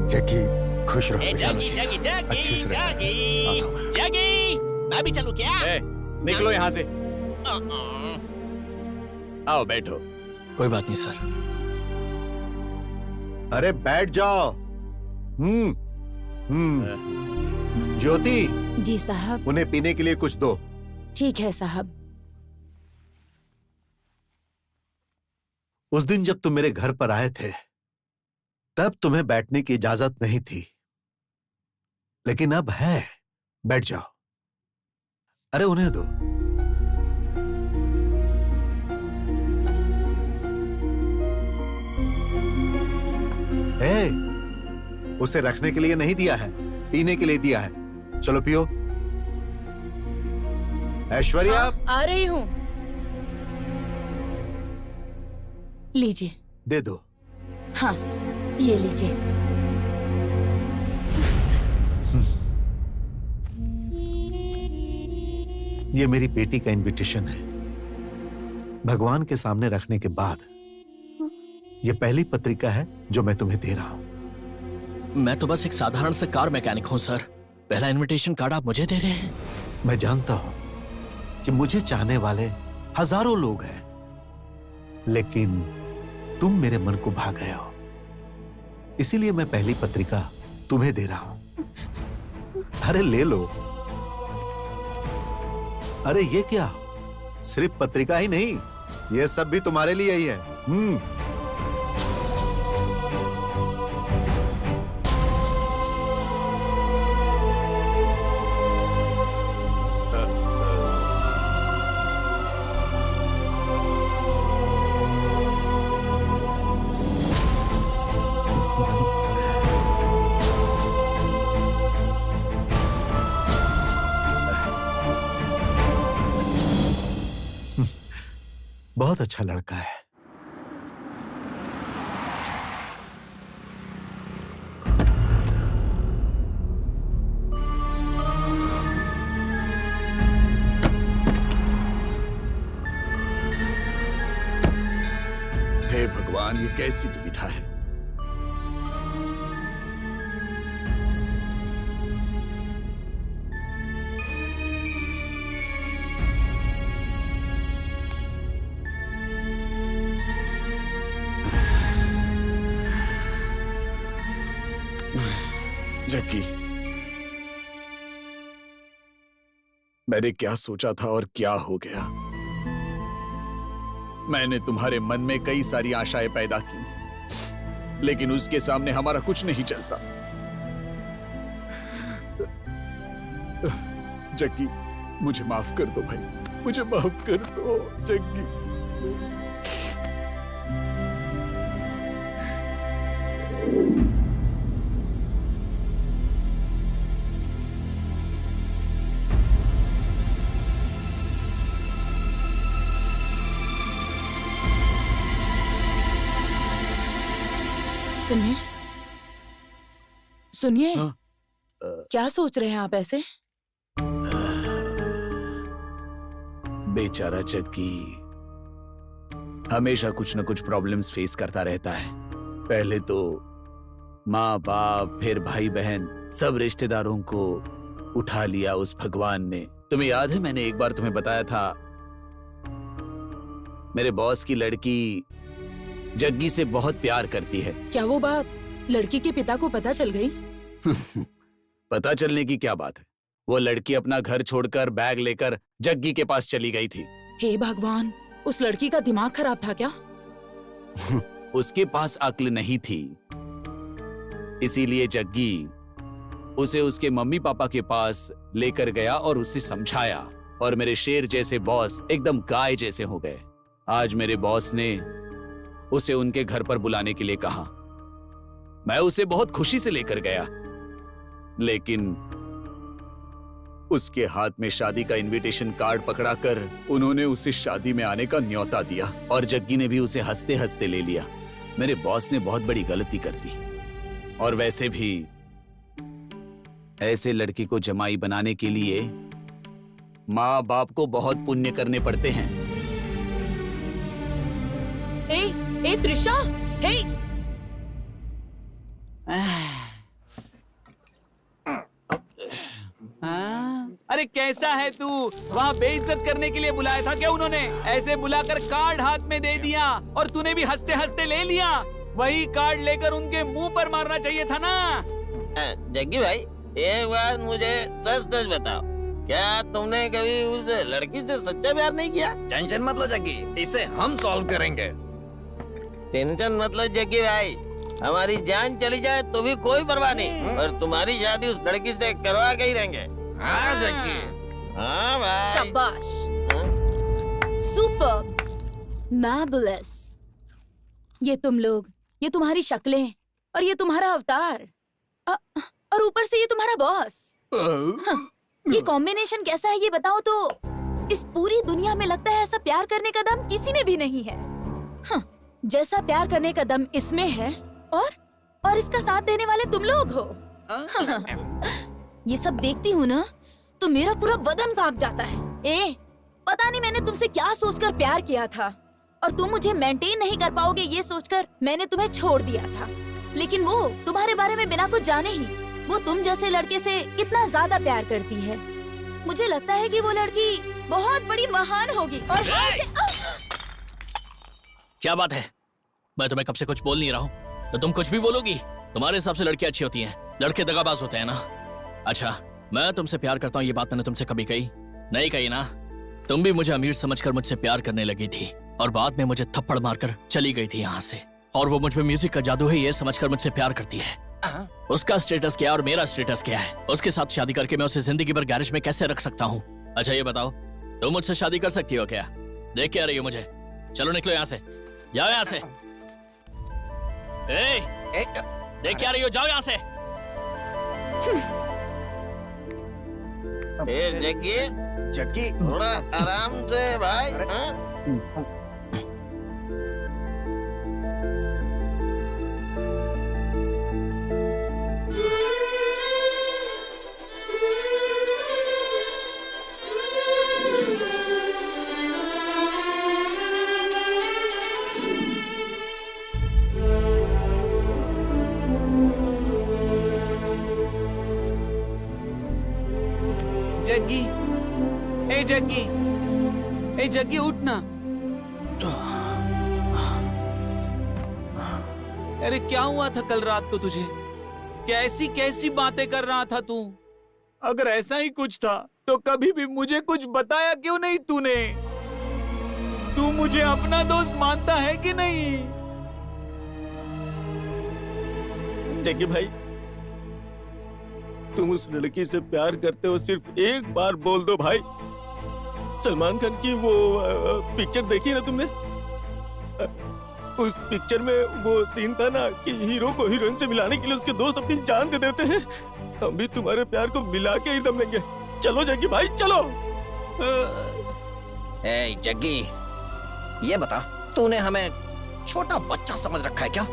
जग्गी, खुश रहो बेटा। अच्छे से रहो। मैं भी चलूं क्या? ए, निकलो यहाँ से। आओ बैठो। कोई बात नहीं सर। अरे बैठ जाओ। ज्योति, जी साहब। उन्हें पीने के लिए कुछ दो। ठीक है साहब। उस दिन जब तुम मेरे घर पर आए थे, तब तुम्हें बैठने की इजाजत नहीं थी, लेकिन अब है। बैठ जाओ। अरे उन्हें दो। उसे रखने के लिए नहीं दिया है, पीने के लिए दिया है। चलो पियो। ऐश्वर्या, आ रही हूँ। लीजिए। दे दो। हाँ, ये लीजिए। ये मेरी बेटी का इनविटेशन है। भगवान के सामने रखने के बाद ये पहली पत्रिका है जो मैं तुम्हें दे रहा हूं। मैं तो बस एक साधारण सा कार मैकेनिक हूँ सर। पहला इनविटेशन कार्ड आप मुझे दे रहे हैं? मैं जानता हूं कि मुझे चाहने वाले हजारों लोग हैं, लेकिन तुम मेरे मन को भा गए हो, इसीलिए मैं पहली पत्रिका तुम्हें दे रहा हूं। अरे ले लो। अरे ये क्या, सिर्फ पत्रिका ही नहीं, ये सब भी तुम्हारे लिए ही है। बहुत अच्छा लड़का है। हे भगवान, ये कैसी दुविधा है। जग्गी, मैंने क्या सोचा था और क्या हो गया। मैंने तुम्हारे मन में कई सारी आशाएं पैदा की, लेकिन उसके सामने हमारा कुछ नहीं चलता। जग्गी, मुझे माफ कर दो भाई, मुझे माफ कर दो जग्गी। सुनिए, सुनिए। हाँ? क्या सोच रहे हैं आप ऐसे? बेचारा जग्गी हमेशा कुछ न कुछ प्रॉब्लम्स फेस करता रहता है। पहले तो माँ बाप, फिर भाई बहन, सब रिश्तेदारों को उठा लिया उस भगवान ने। तुम्हें याद है मैंने एक बार तुम्हें बताया था मेरे बॉस की लड़की जग्गी से बहुत प्यार करती है। क्या वो बात लड़की के पिता को पता चल गई? पता चलने की क्या बात है, वो लड़की अपना घर छोड़कर बैग लेकर जग्गी के पास चली गई थी। हे भगवान, उस लड़की का दिमाग खराब था क्या? उसके पास अक्ल नहीं थी, इसीलिए जग्गी उसे उसके मम्मी पापा के पास लेकर गया और उसे समझाया, और मेरे शेर जैसे बॉस एकदम गाय जैसे हो गए। आज मेरे बॉस ने उसे उनके घर पर बुलाने के लिए कहा। मैं उसे बहुत खुशी से लेकर गया, लेकिन उसके हाथ में शादी का इनविटेशन कार्ड पकड़ाकर उन्होंने उसे शादी में आने का न्योता दिया, और जग्गी ने भी उसे हंसते हंसते ले लिया। मेरे बॉस ने बहुत बड़ी गलती कर दी, और वैसे भी ऐसे लड़की को जमाई बनाने के लिए माँ बाप को बहुत पुण्य करने पड़ते हैं। ए त्रिशा, हे! अरे कैसा है तू? वहाँ बेइज्जत करने के लिए बुलाया था क्या उन्होंने? ऐसे बुलाकर कार्ड हाथ में दे दिया और तूने भी हंसते हंसते ले लिया। वही कार्ड लेकर उनके मुंह पर मारना चाहिए था ना। जग्गी भाई, एक बात मुझे सच सच बताओ, क्या तुमने कभी उस लड़की से सच्चा प्यार नहीं किया? टेंशन मत लो जग्गी, इसे हम सॉल्व करेंगे। टेंशन मत लो जग्गी भाई, हमारी जान चली जाए तो भी कोई परवाह नहीं, और तुम्हारी शादी उस लड़की से करवा के ही रहेंगे। हाँ जग्गी। हाँ भाई। शाबाश, सुपर, मैर्वेलस। ये तुम लोग, ये तुम्हारी शक्लें, और ये तुम्हारा अवतार, और ऊपर से ये तुम्हारा बॉस। ये कॉम्बिनेशन कैसा है ये बताओ तो। इस पूरी दुनिया में लगता है ऐसा प्यार करने का दम किसी में भी नहीं है। जैसा प्यार करने का दम इसमें है, और इसका साथ देने वाले तुम लोग हो। ये सब देखती हूँ ना तो मेरा पूरा बदन कांप जाता है। ए, पता नहीं मैंने तुमसे क्या सोचकर प्यार किया था और तुम मुझे मेंटेन नहीं कर पाओगे ये सोचकर मैंने तुम्हें छोड़ दिया था। लेकिन वो तुम्हारे बारे में बिना कुछ जाने ही वो तुम जैसे लड़के से कितना ज्यादा प्यार करती है। मुझे लगता है कि वो लड़की बहुत बड़ी महान होगी और क्या बात है? मैं तुम्हें कब से कुछ बोल नहीं रहा हूँ तो तुम कुछ भी बोलोगी? तुम्हारे हिसाब से लड़कियां अच्छी होती हैं, लड़के दगाबाज होते हैं ना? अच्छा, मैं तुमसे प्यार करता हूँ ये बात मैंने तुमसे कभी कही नहीं? कही ना? तुम भी मुझे अमीर समझकर मुझसे प्यार करने लगी थी और बाद में मुझे थप्पड़ मारकर चली गई थी यहाँ से। और वो मुझ में म्यूजिक का जादू है ये समझकर मुझसे प्यार करती है। उसका स्टेटस क्या है और मेरा स्टेटस क्या है? उसके साथ शादी करके मैं उसे जिंदगी भर गैरेज में कैसे रख सकता हूँ? अच्छा ये बताओ, तुम मुझसे शादी कर सकती हो क्या? देख के आ रही हो मुझे? चलो निकलो यहाँ से, जाओ यहाँ से। देख के आ रही हो, जाओ यहाँ से। जग्गी, जग्गी, थोड़ा आराम से भाई। हाँ? जग्गी, ए जग्गी, ए जग्गी उठ ना। अरे क्या हुआ था कल रात को तुझे? कैसी कैसी बातें कर रहा था तू? अगर ऐसा ही कुछ था तो कभी भी मुझे कुछ बताया क्यों नहीं तूने? तू मुझे अपना दोस्त मानता है कि नहीं? जग्गी भाई, तुम उस लड़की से प्यार करते हो सिर्फ एक बार बोल दो भाई। सलमान खान की वो पिक्चर देखी ना तुमने? उस पिक्चर में वो सीन था ना कि हीरो को हीरोइन से मिलाने के लिए उसके दोस्त अपनी जान दे देते हैं। हम भी तुम्हारे प्यार को मिला के ही दम लेंगे। चलो जग्गी भाई चलो। ए जग्गी, ये बता, तूने हमें छोटा बच्चा समझ रखा है क्या?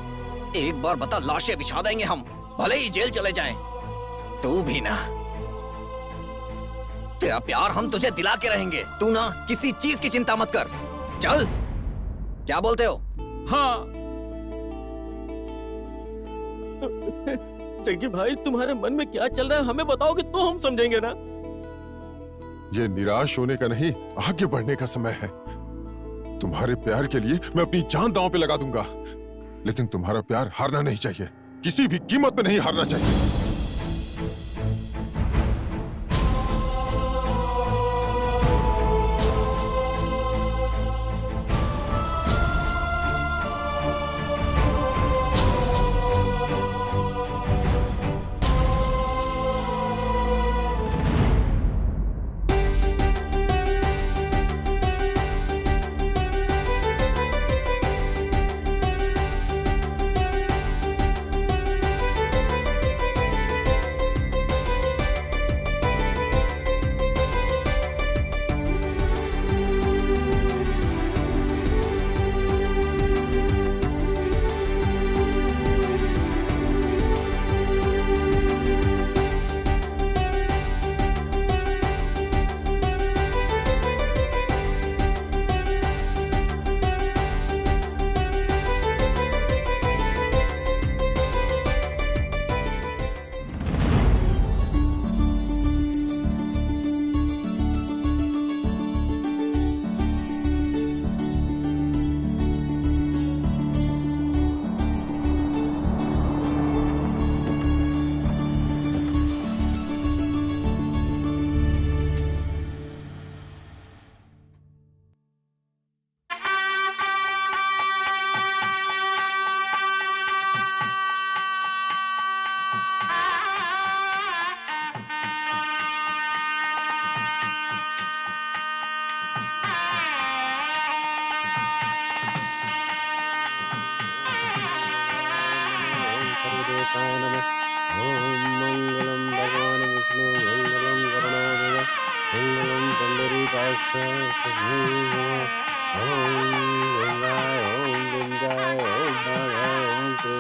एक बार बता, लाशें बिछा देंगे हम, भले ही जेल चले जाएं। तू भी ना, तेरा प्यार हम तुझे दिला के रहेंगे। तू ना किसी चीज की चिंता मत कर। चल, क्या बोलते हो? हाँ। जग्गी भाई, तुम्हारे मन में क्या चल रहा है हमें बताओगे तो हम समझेंगे ना। ये निराश होने का नहीं, आगे बढ़ने का समय है। तुम्हारे प्यार के लिए मैं अपनी जान दांव पे लगा दूंगा, लेकिन तुम्हारा प्यार हारना नहीं चाहिए, किसी भी कीमत पे नहीं हारना चाहिए।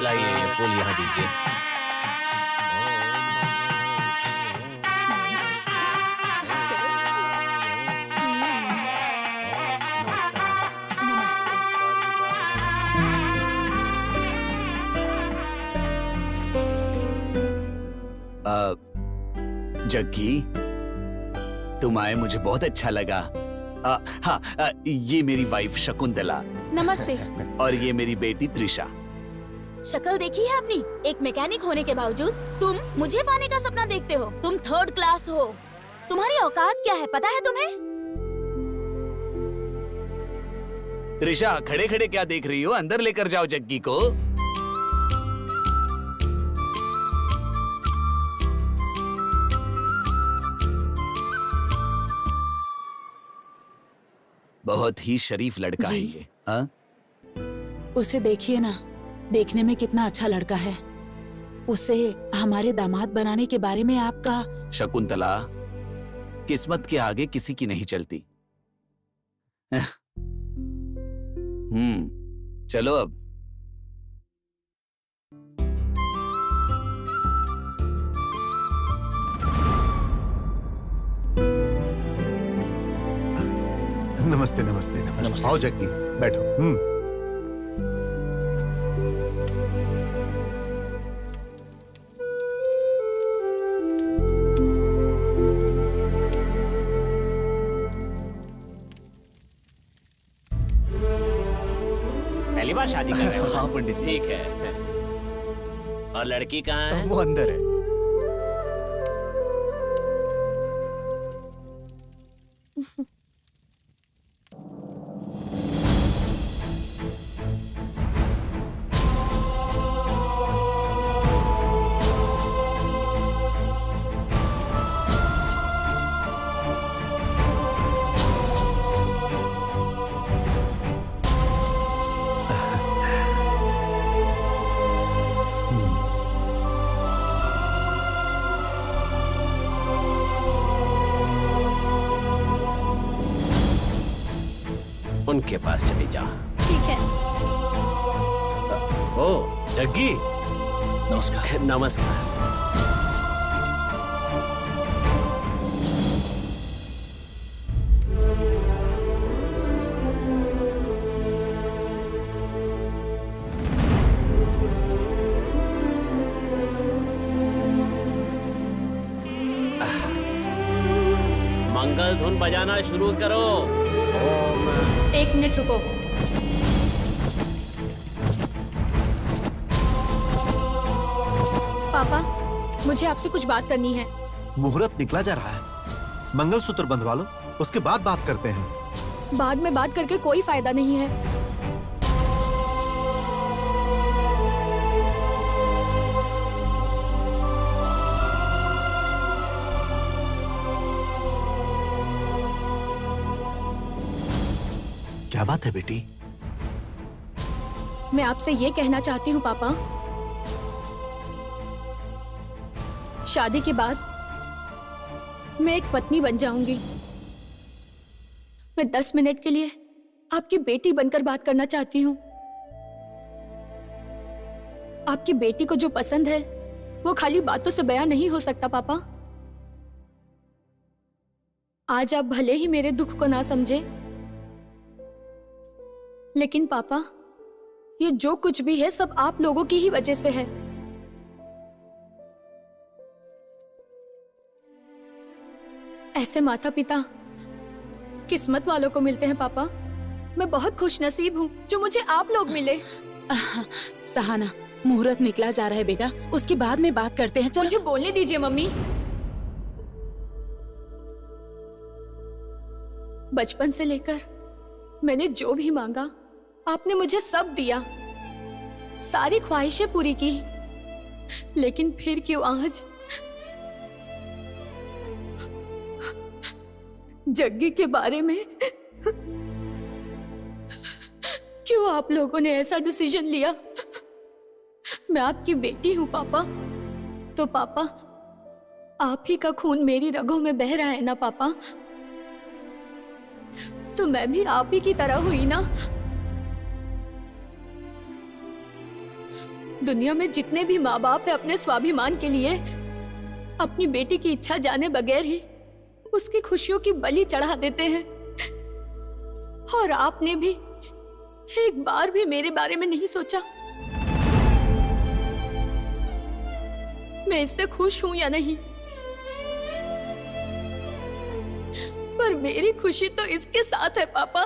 लाइए ये फूल यहाँ दीजिए। जग्गी, तुम आए मुझे बहुत अच्छा लगा। हाँ, ये मेरी वाइफ शकुंतला नमस्ते। और ये मेरी बेटी त्रिशा। शक्ल देखी है अपनी? एक मैकेनिक होने के बावजूद तुम मुझे पाने का सपना देखते हो। तुम 3rd क्लास हो। तुम्हारी औकात क्या है पता है तुम्हें? त्रिशा, खड़े खड़े क्या देख रही हो? अंदर लेकर जाओ जग्गी को। बहुत ही शरीफ लड़का है ये। हाँ? उसे देखिए ना, देखने में कितना अच्छा लड़का है। उसे हमारे दामाद बनाने के बारे में आपका। शकुंतला, किस्मत के आगे किसी की नहीं चलती। चलो अब। नमस्ते नमस्ते नमस्ते। आओ जग्गी, बैठो। पहली बार शादी कर रहे हो? हाँ पंडित जी। ठीक है। और लड़की कहाँ है? वो अंदर है। उनके पास चली जा। ठीक है। ओ जग्गी, नमस्कार। नमस्कार। मंगल धुन बजाना शुरू करो। 1 मिनट रुको। पापा, मुझे आपसे कुछ बात करनी है। मुहूर्त निकला जा रहा है, मंगलसूत्र बंधवा लो, उसके बाद बात करते हैं। बाद में बात करके कोई फायदा नहीं है। क्या बात है बेटी? मैं आपसे ये कहना चाहती हूँ पापा, शादी के बाद मैं एक पत्नी बन जाऊंगी। मैं 10 मिनट के लिए आपकी बेटी बनकर बात करना चाहती हूँ। आपकी बेटी को जो पसंद है वो खाली बातों से बयां नहीं हो सकता पापा। आज आप भले ही मेरे दुख को ना समझे, लेकिन पापा ये जो कुछ भी है सब आप लोगों की ही वजह से है। ऐसे माता पिता किस्मत वालों को मिलते हैं पापा। मैं बहुत खुश नसीब हूँ जो मुझे आप लोग मिले। सहाना, मुहूर्त निकला जा रहा है बेटा, उसके बाद में बात करते हैं। चलो मुझे बोलने दीजिए मम्मी। बचपन से लेकर मैंने जो भी मांगा आपने मुझे सब दिया, सारी ख्वाहिशें पूरी की, लेकिन फिर क्यों आज जग्गी के बारे में क्यों आप लोगों ने ऐसा डिसीजन लिया? मैं आपकी बेटी हूं पापा, तो पापा आप ही का खून मेरी रगों में बह रहा है ना पापा, तो मैं भी आप ही की तरह हुई ना। दुनिया में जितने भी माँ बाप है अपने स्वाभिमान के लिए अपनी बेटी की इच्छा जाने बगैर ही उसकी खुशियों की बलि चढ़ा देते हैं, और आपने भी एक बार भी मेरे बारे में नहीं सोचा मैं इससे खुश हूं या नहीं। पर मेरी खुशी तो इसके साथ है पापा।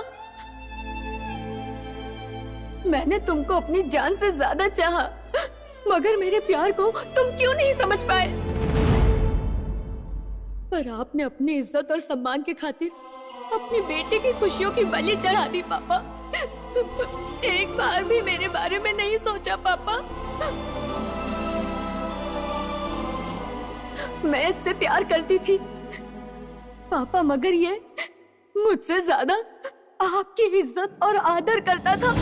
मैंने तुमको अपनी जान से ज्यादा चाहा, मगर मेरे प्यार को तुम क्यों नहीं समझ पाए? पर आपने अपनी इज्जत और सम्मान के खातिर अपनी बेटे की खुशियों की बलि चढ़ा दी पापा। एक बार भी मेरे बारे में नहीं सोचा पापा। मैं इससे प्यार करती थी पापा, मगर ये मुझसे ज्यादा आपकी इज्जत और आदर करता था।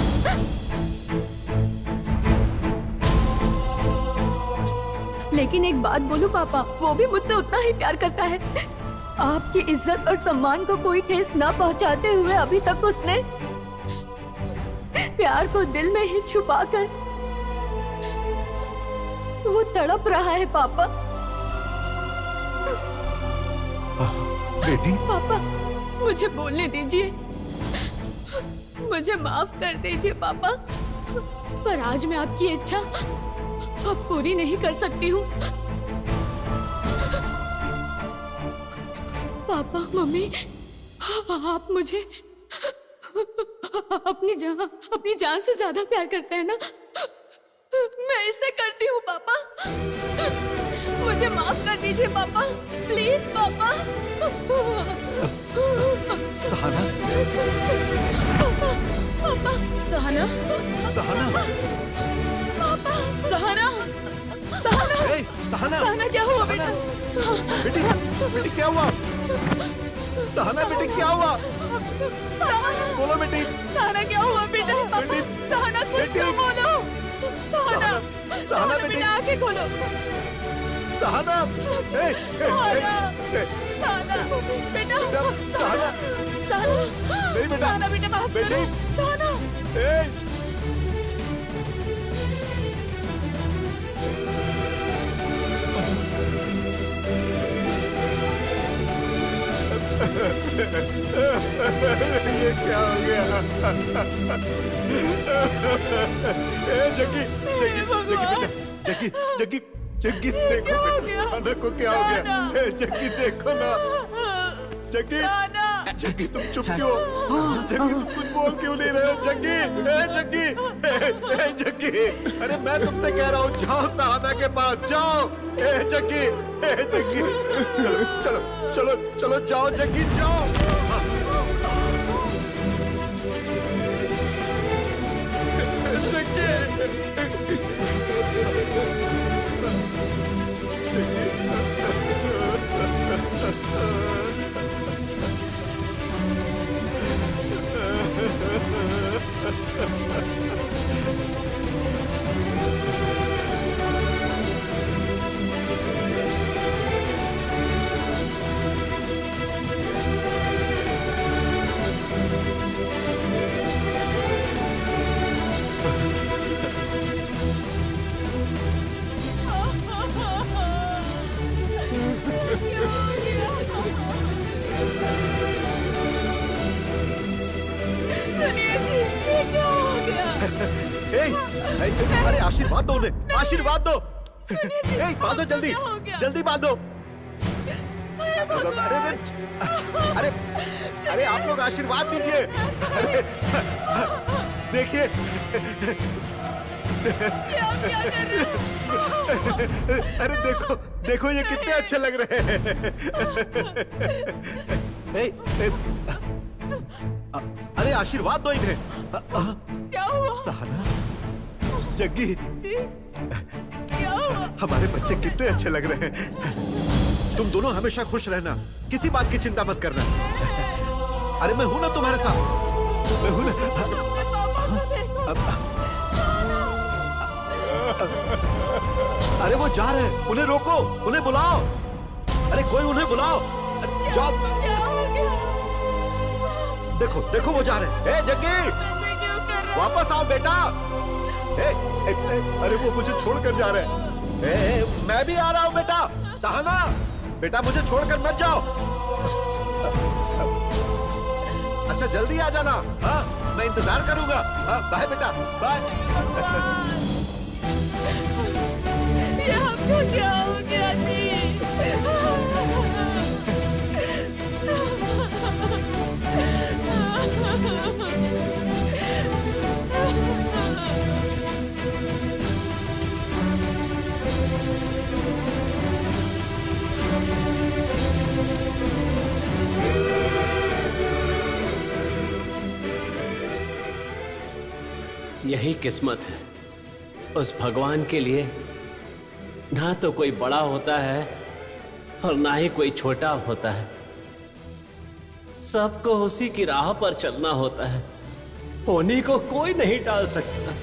लेकिन एक बात बोलूं पापा, वो भी मुझसे उतना ही प्यार करता है। आपकी इज्जत और सम्मान को कोई ठेस न पहुंचाते हुए अभी तक उसने प्यार को दिल में ही छुपाकर वो तड़प रहा है पापा। बेटी, पापा मुझे बोलने दीजिए, मुझे माफ कर दीजिए पापा, पर आज मैं आपकी इच्छा अब पूरी नहीं कर सकती हूँ। पापा मम्मी, आप मुझे अपनी जान से ज्यादा प्यार करते हैं ना? मैं इसे करती हूँ पापा, मुझे माफ कर दीजिए पापा, प्लीज पापा। सहाना, पापा सहाना, सहाना, पापा सहाना, सहाना, ए, सहाना, सहाना क्या हुआ बेटा? बेटी, बेटी क्या हुआ? सहाना बेटी क्या हुआ? बोलो बेटी। सहाना क्या हुआ बेटा? बेटी, सहाना कुछ बेटी। तो बोलो। सहाना, सहाना बेटी, बेटा आंखें खोलो। सहाना, ए, सहाना, सहाना बेटा, सहाना, सहाना, नहीं बेटा, सहाना बेटा बात बेटी। करो। सहाना, ए, ये क्या हो गया? ए, जग्गी, जग्गी, जग्गी बेटा, जग्गी, जग्गी, जग्गी देखो बेटा, सहाना को क्या हो गया? ए, जग्गी देखो ना, जग्गी, जग्गी तुम चुप क्यों? जग्गी तुम कुछ बोल क्यों नहीं रहे हो? जग्गी, ए जग्गी, ए जग्गी, अरे मैं तुमसे कह रहा हूँ जाओ सहाना के पास जाओ। ए जग्गी, ए जग्गी, चलो चलो चलो चलो जाओ जग्गी जाओ। सुनिए जी, ये क्या हो गया? अरे आशीर्वाद दो उन्हें, आशीर्वाद दो। बांधो जल्दी, जल्दी बांधो। अरे अरे अरे आप लोग आशीर्वाद दीजिए। अरे देखिए, अरे देखो देखो ये कितने अच्छे लग रहे हैं। अरे आशीर्वाद दो इन्हें। क्या हुआ? सहाना, जग्गी, जी, क्या हुआ? हमारे बच्चे कितने अच्छे लग रहे हैं। तुम दोनों हमेशा खुश रहना, किसी बात की चिंता मत करना। अरे मैं हूं ना तुम्हारे साथ, मैं हूं ना। अरे वो जा रहे हैं, उन्हें रोको, उन्हें बुलाओ। अरे कोई उन्हें बुलाओ, जाओ। देखो देखो वो जा रहे हैं। ए जग्गी, वापस आओ बेटा। अरे वो मुझे छोड़कर जा रहे हैं। मैं भी आ रहा हूँ बेटा। सहाना बेटा, मुझे छोड़कर मत जाओ। अच्छा जल्दी आ जाना। हाँ, मैं इंतजार करूंगा। हाँ, बाय बेटा, बाय। ये आपको क्या हो गया जी? यही किस्मत है। उस भगवान के लिए ना तो कोई बड़ा होता है और ना ही कोई छोटा होता है। सबको उसी की राह पर चलना होता है। उन्हीं को कोई नहीं टाल सकता।